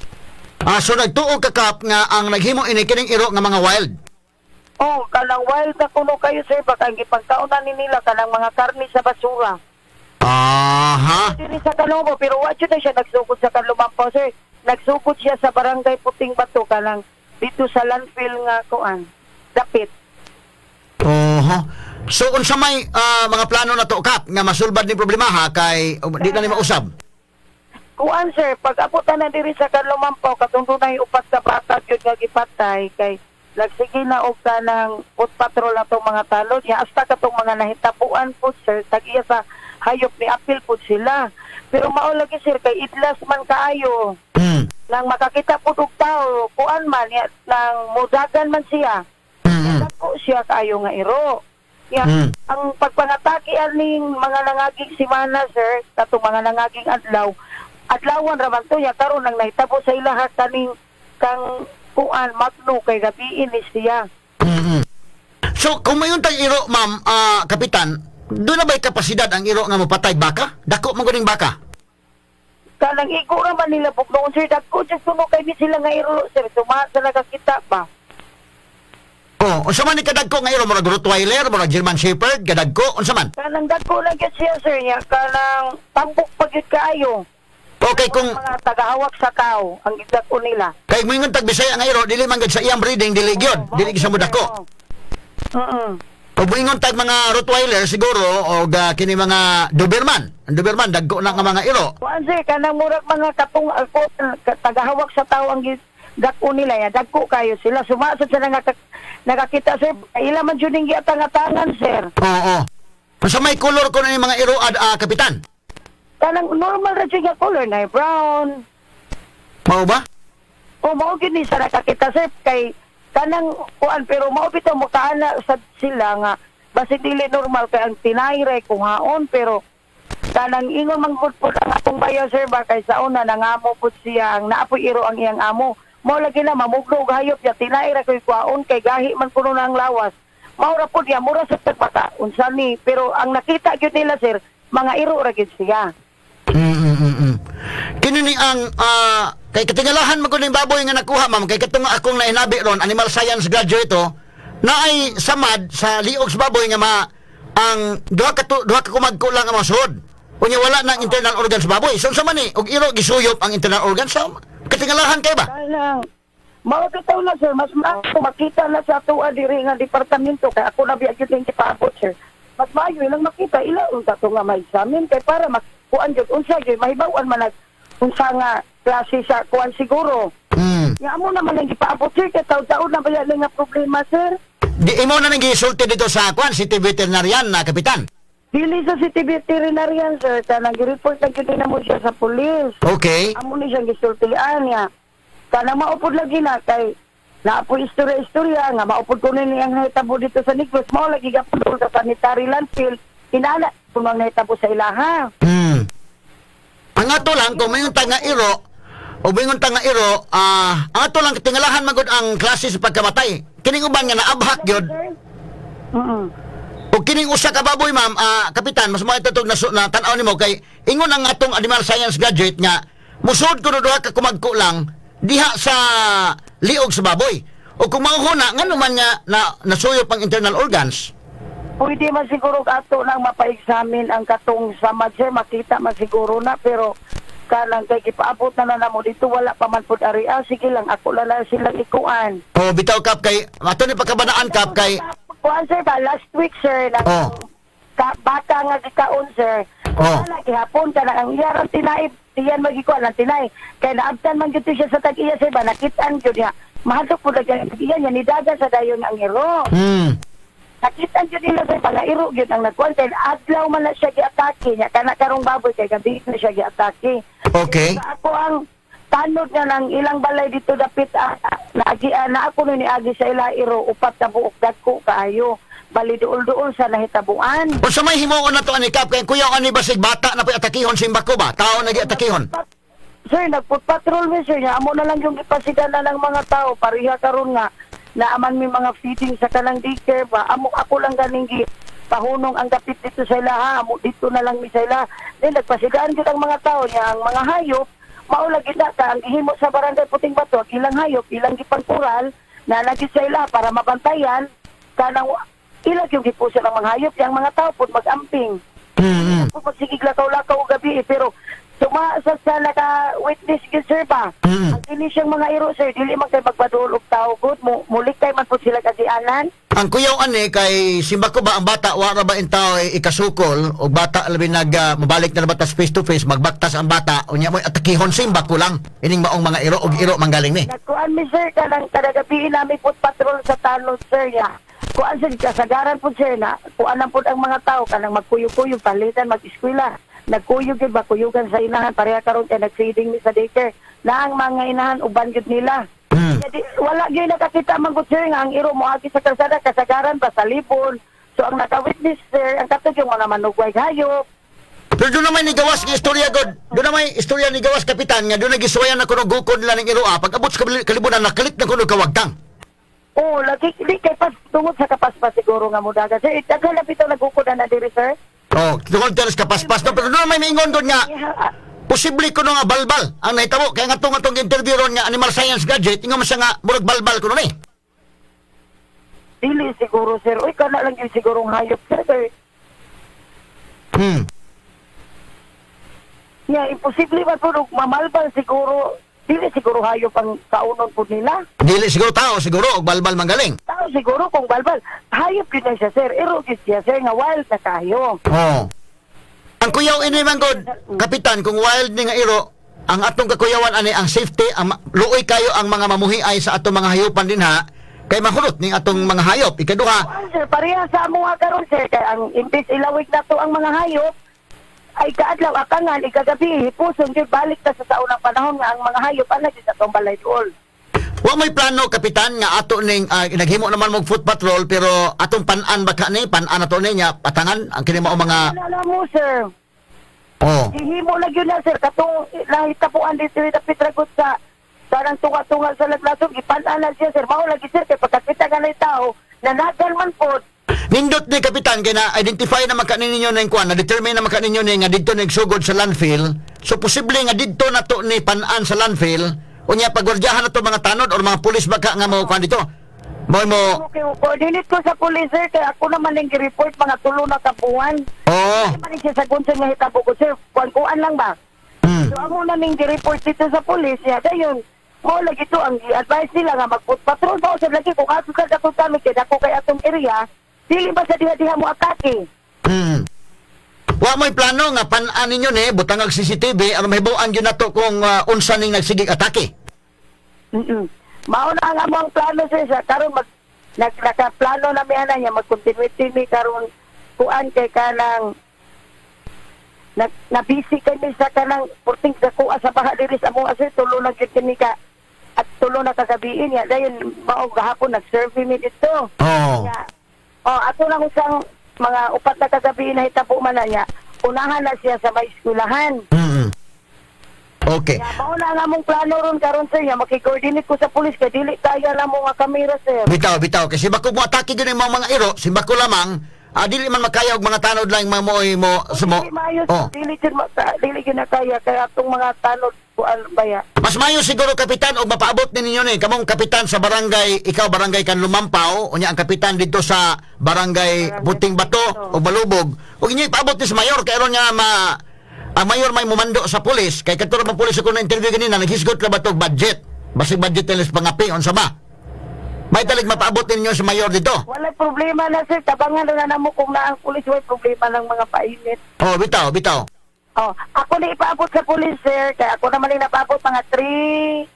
So nagtuo kakap nga ang naghimo ini kining iro nga mga wild. Oh, kanang wild na kuno kayo, sir, baka ang ipangkaon na nila kanang mga karni sa basura. Aha. Dili sa Kalumbo, pero watch na siya nagsugod sa Kanlumampaw, sir. Nagsugod siya sa Barangay Puting Bato kanang dito sa landfill nga kuan, Dapit. So unsa may mga plano na to kap nga masulbad ni problema ha kay di na ni mausab? Kuan, sir, pag abutan na diri sa Kanlumampaw katong dunay upat ka bata gyud nga gipatay kay nagsige na og kanang foot patrol na tong mga talon ya hasta katong mga nahitabuan po, sir, tagiya sa hayop ni apil po sila. Pero mao lagi, sir, kay idlas man kaayo. Nang makakita po og tao, kuan man ya nang mudagan man siya. Dako siya kaayo nga iro. Ya, ang pagpangatake aning mga nangaging simana, sir, katong mga nangaging adlawan ra man to ya karon nang nahitabo sa ilaha kaning kang kuan magno kay gabi ni siya. So kung mayon tag iro, ma'am, kapitan, do na ba'y kapasidad ang iro nga mapatay baka? Dako man kuning baka? Kanang igo ra man nila buknoon, sir, dako just kuno kay di sila nga iro, sir, suma sa nakakita ba. Unsa man ni kadagko nga iro, murag Rottweiler, murag German Shepherd, kadagko, unsa man? Kanang dagko lang gyud siya, sir, ya kanang tambok pagyud kaayo. Okay, kung mga tagahawak sa tao ang gidako nila. Kay moingon tag Bisaya nga iro, dili man gid sa iyang breeding, dili gyud, dili gyud sa mudako. O moingon tag mga Rottweiler siguro o kini mga Doberman. Ang Doberman dagko na nga mga iro. Kuan, sir, kanang murag mga katong tagahawak sa tao ang gidako nila, ya dagko kayo sila sumasad sa nakakita, sir, ila man jud ning giatang-atangan, sir. Oo. Sa may color ko na yung mga iro, kapitan? Kanang normal ra siya color na brown. Mao ba? O mao gid ni sa nakakita, sir, kay kanang kuan pero mao bitaw mo kaana sa sila nga basi dili normal kay ang tinayre kung haon pero kanang ingon man pud ang atong bayo, sir, ba kay sa una nangamo pud siya ang naapoy iro ang iyang amo. Mao lagi na mamugno og hayop ya tinayre koy kuaon kay gahi man kuno na ang lawas. Mao ra pud ya mura sa tagpata unsa ni pero ang nakita gyud nila, sir, mga iro ra gyud siya. Kini ni ang kay katingalahan man ko ning baboy nga nakuha, ma'am, kay katong akong nainabi ron animal science graduate na ay samad sa liog sa baboy nga ang duha ka kumagko lang ang masud. Unya wala nang internal organ sa baboy. So sa man ni og iro gisuyop ang internal organ sa katingalahan kay ba? Kanang mao bitaw na, sir, mas makita na sa tuwa diri nga departamento kay ako na biya gyud ning ipaabot, sir. Mas maayo ilang makita ila unta to nga ma-examine kay para kuan jud unsa jud mahibaw-an man unsa nga klase sa kuan siguro. Ya amo naman ang gipaabot, sir, kay taud-taud na baya nga problema, sir. Di imo na nang gisulti dito sa kuan city veterinarian na kapitan. Dili sa city veterinarian, sir, kanang gi-report na gyud na mo siya sa pulis. Okay. Amo ni siyang gisultian niya. Kanang maupod lagi na kay naapoy istorya nga maupod ko niyang nahitabo dito sa Negros, mao lagi gapudol sa sanitary landfill. Kinala kung nahitabo sa ilaha. Ang ato lang, kung may tag nga iro, O bingon ta nga iro, ang ato lang tingalahan magud ang klase sa pagkamatay. Kining uban nga naabhak gyud. O kining usa ka baboy ma'am, kapitan, mas mo itutog na tan-aw nimo kay ingon ang atong animal science graduate nga musud kuno duha ka kumagko lang diha sa liog sa baboy. O kung mauhuna ngano man nga nasuyop ang internal organs. Pwede man siguro ato nang mapa-examine ang katong samad sir, makita man siguro na, pero kanang kay gipaabot na namo dito wala pa man pud area. Sige lang, ako lang silang ikuan. O bitaw kap kay ato ni pagkabanaan kap kay kuan sir ba last week sir na baka nga gikaon sir. Wala gihapon ka na ang iyaran tinay tiyan magikuan ang tinay kay naabtan man gyud siya sa tag-iya sir ba nakit-an gyud niya. Mahadlok pud ang iyan niya nidagan sa dayon ang iro. Nakitan yun nila sa palairo yun ang nagkuhan. Kaya adlaw man na siya gi-atake niya. Kana karong baboy kay gabi na siya gi-atake. Okay. So, ako ang tanod nga ng ilang balay dito dapit na ako nun niagi sa ilairo upat na buok dagko kaayo. Bali duol-duol sa nahitabuan. O sa may himuon na to ani kap kay kuya ani basig bata na atakihon simbako ba? Tao na gi-atakihon. Sir, nagput-patrol mi sir niya. Amo na lang yung ipasidala ng mga tao. Pariha karon nga naaman mi mga feeding sa kanang daycare ba. Ako lang ganing pahunong ang dapit dito sa ila. Amo dito na lang mi sa ila. Then nagpasidaan gyud ang mga tao niya, ang mga hayop maulagi na ka ang ihimo sa barangay Puting Bato, ilang hayop, ilang gipangkural na lagi sa ila para mabantayan kanang ilang yung gipuso ng mga hayop, yung mga tao pud mag-amping. Kung magsigig lakaw-lakaw gabi pero tumasa sa naka-witness yun, sir ba? Ang dili siyang mga iro, sir, dili man kayo magpadul og tao good, mulikay man po sila kasianan. Ang kuyaw ani kay simbako ba ang bata wala ba in tao ikasukol o bata labi mabalik na batas face to face magbaktas ang bata unya mo atakihon simbako lang ining maong mga iro og iro manggaling ni. Nagkuan mi sir kanang kada gabi namin pud patrol sa tanod, sir ya. Kuan sa kasagaran pud sir na kuan pud ang mga tao kanang magkuyo-kuyo palitan mag-eskwela. Nagkuyog yun ba, kuyugan sa inahan, pareha karon kaya nag-feeding ni sa daycare. Na ang mga inahan, uban yun nila. Wala yun nakakita mga sir nga, ang iro mo agi sa kalsada, kasagaran ba sa libon. So ang naka-witness sir, ang katog yung mga manugway hayop. Pero doon naman ni Gawas ng istorya god. Doon naman istorya ni Gawas kapitan nga doon nagiswayan na kuno gukod nila ng iro. Pag abot sa kalibunan, nakalit na kuno kawagtang. Oo, lagi kay pas tungod sa kapaspas siguro nga mo daga. Sir, itaghalap ito nagukod na diri sir. Oh, tungod teres kapaspas no, pero doon may mingon doon nga. Posible kuno nga balbal ang nahitabo kaya nga tong interview ron nga animal science graduate ingon siya nga murag balbal kuno ni. Dili siguro sir. Uy, kana lang yung sigurong hayop sir. Yeah, imposible ba po mamalbal siguro. Dili siguro hayop ang kaunon po nila. Dili siguro tao siguro og balbal manggaling. Tao siguro kung balbal. Hayop yun na siya sir. Erogis siya sir nga wild na kayo. Oh. Ang kuyaw ini man god, kapitan, kung wild ni nga iro, ang atong kakuyawan ani ang safety, ang luoy kayo ang mga mamuhiay sa atong mga hayupan din ha. Kay mahurot ning atong mga hayop. Ikaduha. Sir, pareha sa amo nga karon sir kay ang imbis ilawig na to ang mga hayop ay kaadlaw akangan ikagabi hipuson gyud balik ta sa unang panahon nga ang mga hayop ana gyud sa tong balay duol. Wa may plano kapitan nga ato ning naghimo naman mo foot patrol pero atong pan-an baka ni pan-an ato niya patangan ang kini mao mga alam mo sir. Oh. Hihimo na gyud na sir katong nahitapuan dito dapit ragot sa sarang tunga-tunga sa laglason gipan-an na siya sir mao lagi sir kay pagkakita kanay tao nanagan man pod. Nindot ni kapitan kay na identify na maka ninyo na kuan na determine na maka ninyo ni nga didto nagsugod sa landfill. So posible nga didto na to ni pan-an sa landfill. Unya pagwardyahan na to mga tanod or mga pulis baka nga mo kuan dito. Mo Okay, coordinate ko sa pulis sir kay ako naman ning gi-report mga 3 na ka buwan. Oh. Man siya sa gunson nga hitabo ko sir. Kuan lang ba? So ako namin gi-report dito sa pulis ya dayon. Mo lagi to ang advice nila nga mag-foot patrol ba sir lagi kung ato ka katong kami kay dako kay atong area. Dili ba sa diha-diha mo atake? Wa may plano nga pan-an ninyo ni butang ang CCTV aron mahibaw-an gyud nato kung unsa ning nagsigig atake. Mao na nga mo ang plano sir sa karon nakaplano na mi ana niya mag-continuity mi karon kuan kay kanang na busy kami sa kanang porting sa kuha sa baha diri sa among asir tulo na gyud kami ka at tulo na kagabiin ya dayon mao gahapon nag-survey mi dito. Ato lang usang mga 4 na kagabi na hitabo man na niya. Unahan na siya sa may eskwelahan. Okay. Ya, mauna nga mong plano ron karon sir, ya makikoordinate ko sa pulis kay dili kaya na mo nga kamera sir. Bitaw, kasi bako mo atake gani mga iro, simbako lamang, dili man makaya og mga tanod lang mamoy mo sumo. Dili maayo, dili gyud na kaya kaya atong mga tanod kuan baya. Mas mayo siguro kapitan og mapaabot ninyo ni kamong kapitan sa barangay, ikaw barangay Kanlumampaw, unya ang kapitan dito sa barangay Puting Bato o Balubog. Ug inyo ipaabot ni sa mayor kay aron nga ang mayor may mumando sa pulis kay kadto ra pulis ako na interview ganina naghisgot ra ba tog budget. Basig budget nila sa pangapi unsa ba? May talig mapaabot ninyo sa mayor dito. Wala problema na sir, tabangan na namo kung na ang pulis way problema ng mga painit. Oh, bitaw. Oh, ako na ipaabot sa pulis sir, kaya ako naman yung napaabot mga 3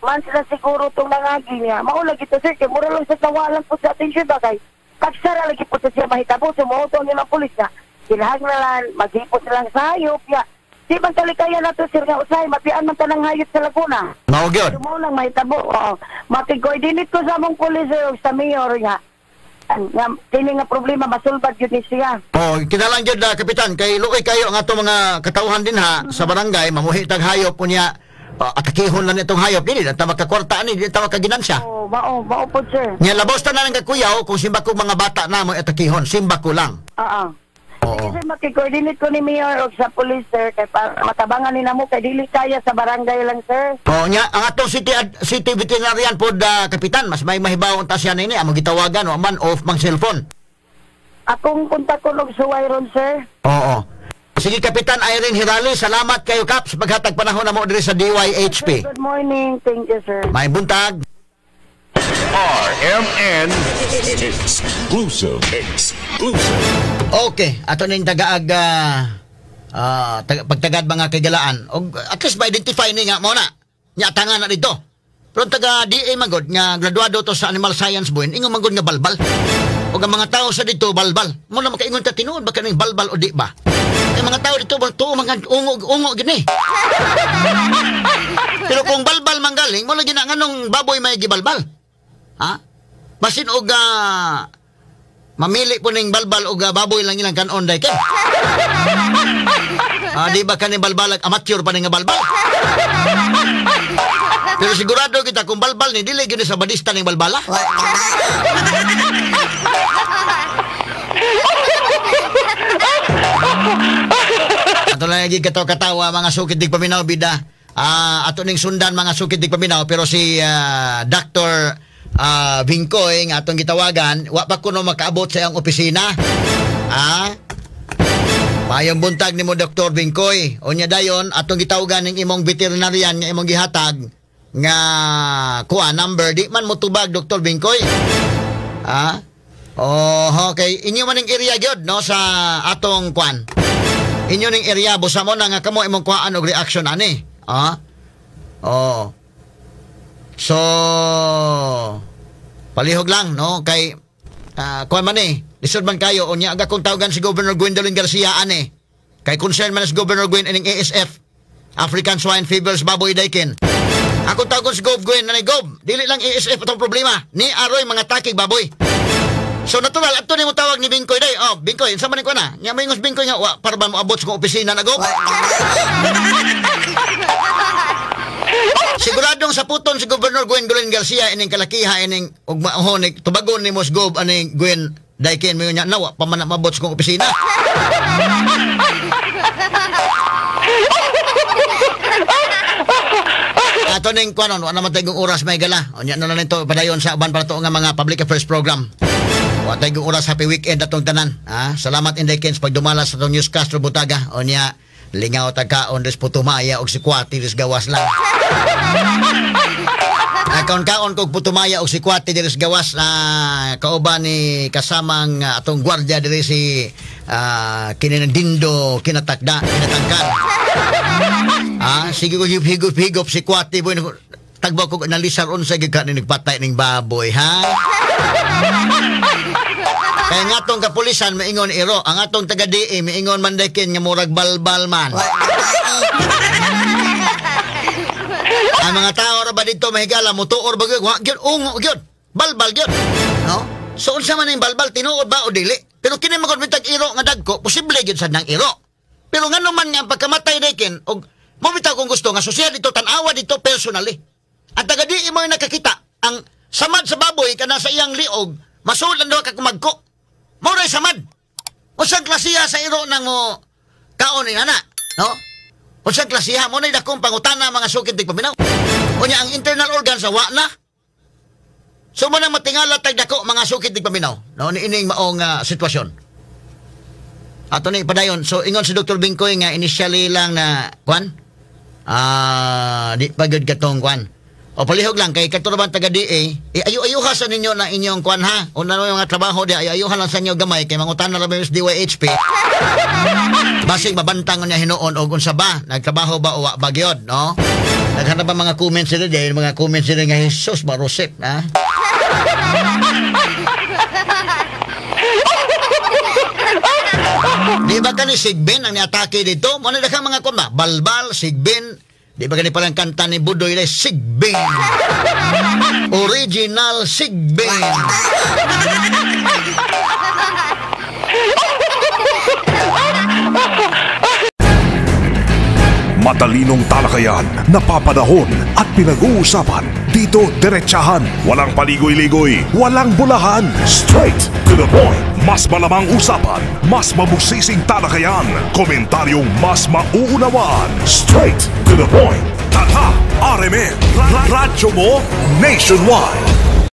months na siguro itong nangagi niya. Maulag ito sir, kaya mura lang sa nawalan po sa atensyon ba kay kagsara lagi po sa siya mahitabo, sumuotong niya ng pulis na kilahag na lang, maghipot silang sa hayop, ya. Di bang talikaya na to sir nga usay, mapian man tanang hayop sa Laguna. Mao gyud. Sumo lang mahitabo, oo. Makikoordinate ko sa mong pulis sir, sa mayor nga. Nga, kini nga problema, masulbad yun ni siya. Oh, kinalang gyud kapitan kay luoy kayo ang ato mga katauhan din ha sa barangay mamuhi tag hayop unya atakihon lang itong hayop dili ta makakwarta ani dili ta makaginansya. Oh, mao po sir. Nya labos ta na lang kakuyaw kung simba ko mga bata na mo atakihon, simba ko lang. Oo. Oo. Kasi makikoordinate ko ni Mayor o sa police sir kay para matabangan ni namo kay dili kaya sa barangay lang sir. Oh, nya ang atong city veterinarian pod kapitan mas may mahibawon ta siya nini amo gitawagan o man off mang cellphone. Akong kontak ko og suway ron sir. Oo. Sige Kapitan Irene Hirali, salamat kayo Kap sa paghatag panahon namo diri sa DYHP. Good morning. Thank you sir. May buntag. RMN exclusive. Okay, ato ning tagaag pagtagad mga kagalaan og at least ma-identify ni nga mo na. Nya tangan na dito. Pero taga DA magod nga graduado to sa Animal Science buin, ingon magod nga balbal. Og ang mga tao sa dito balbal. Mo na makaingon ta tinuod ba kaning balbal o di ba? Kay mga tao dito ba to mga ungo gini. Pero kung balbal manggaling, mo lagi na nganong baboy may gibalbal. Ha? Basin og mamili po ning balbal og baboy lang ilang kanon day kay. Di ba kaning balbalag amateur pa ning balbal? Pero sigurado kita kung balbal ni dili gyud sa badista ning balbala. Ato lang lagi katawa mga sukid dig paminaw bida. Ato ning sundan mga sukid dig paminaw pero si Dr. Bingkoy nga atong gitawagan wa pa kuno makaabot sa iyang opisina. Mayong buntag nimo Dr. Bingkoy. Unya dayon atong gitawagan ning imong veterinarian nga imong gihatag nga kuha number di man mo tubag Dr. Bingkoy. Okay. Inyo man ning area gyud no sa atong kuan. Inyo ning area busa mo na nga kamo imong kuhaan og reaction ani. So palihog lang no kay kuan man lisod man kayo unya aga kung tawagan si Governor Gwendolyn Garcia ani. Kay concern man si Governor Gwen ining ASF African Swine Fevers baboy daikin. Ako tawagon si Gov Gwen nanay Gov. Dili lang ASF atong problema. Ni aroy mga takig baboy. So natural ato ni mo tawag ni Bingkoy day. Bingkoy, unsa man ni ko na? Nya mayngos Bingkoy nga wa para ba mo abot sa opisina na Gov? Siguradong sa puton si Governor Gwendolyn Garcia ining kalakiha ining ug mahonig tubagon ni Mos Gov aning Gwen dayken mayo nya nawa pa man mabot sa opisina. Ato ning kuanon wa naman tayong oras may gala. Unya na lang ito padayon sa uban para to nga mga public affairs program. Wa tayong oras happy weekend atong tanan. Salamat Inday Kens pagdumala sa tong News Castro Butaga. Unya lingaw tagkaon des putumaya og si Kwati des gawas lang. Kaon-kaon kog putumaya og si Kwati des gawas kauban ni kasamang atong gwardiya diri si kini Dindo kinatangkan. Sige ko higop si Kwati boy tagbaw ko nalisar unsa gid ka ni nagpatay ning baboy ha. Kaya nga atong kapulisan maingon iro, ang atong taga-DA maingon man daykin nga murag balbal man. Ang mga tao ra ba dito mahigala mo tuor ba gyud ungo gyud balbal gyud no. So unsa man ning balbal tinuod ba o dili? Pero kini magod bitag iro nga dagko posible gyud sad nang iro. Pero ngano man nga pagkamatay daykin og Mo bitaw kung gusto nga social dito tanawa dito personally. At taga di mo nakakita ang samad sa baboy kana sa iyang liog, masulan daw ka kumagko. Mo ray samad. Usang klasiya sa iro nang mo kaon ni ana, no? Usang klasiya mo na dakong pangutana mga sukid tig paminaw. Unya ang internal organs sa wa na. So mo nang matingala tag dako mga sukid tig paminaw. No ni ining maong sitwasyon. Ato ni padayon. So ingon si Dr. Bingkoy nga initially lang na kwan. Di pagod katong kwan. O palihog lang kay katulad taga DA, ayu-ayuha sa ninyo na inyong kwan ha. Una no yung mga trabaho di ayu-ayuha lang sa inyo gamay kay mangutan na labay sa DYHP. Basig mabantang niya hinuon og unsa ba nagtrabaho ba o wa ba gyud, no? Naghanap ba mga comments sila dahil mga comments sila nga Jesus marusip, ha? Di ba ka ni Sigbin ang niatake dito? Muna na mga kwan ba? Balbal, Sigbin. Di ba ka ni palang kanta ni Budoy na Sigbin? Original Sigbin. Matalinong talakayan, napapanahon at pinag-uusapan. Dito diretsahan, walang paligoy-ligoy, walang bulahan. Straight to the point. Mas malamang usapan, mas mabusising talakayan, komentaryong mas mauunawaan. Straight to the point. Tata, RMN, radyo mo nationwide.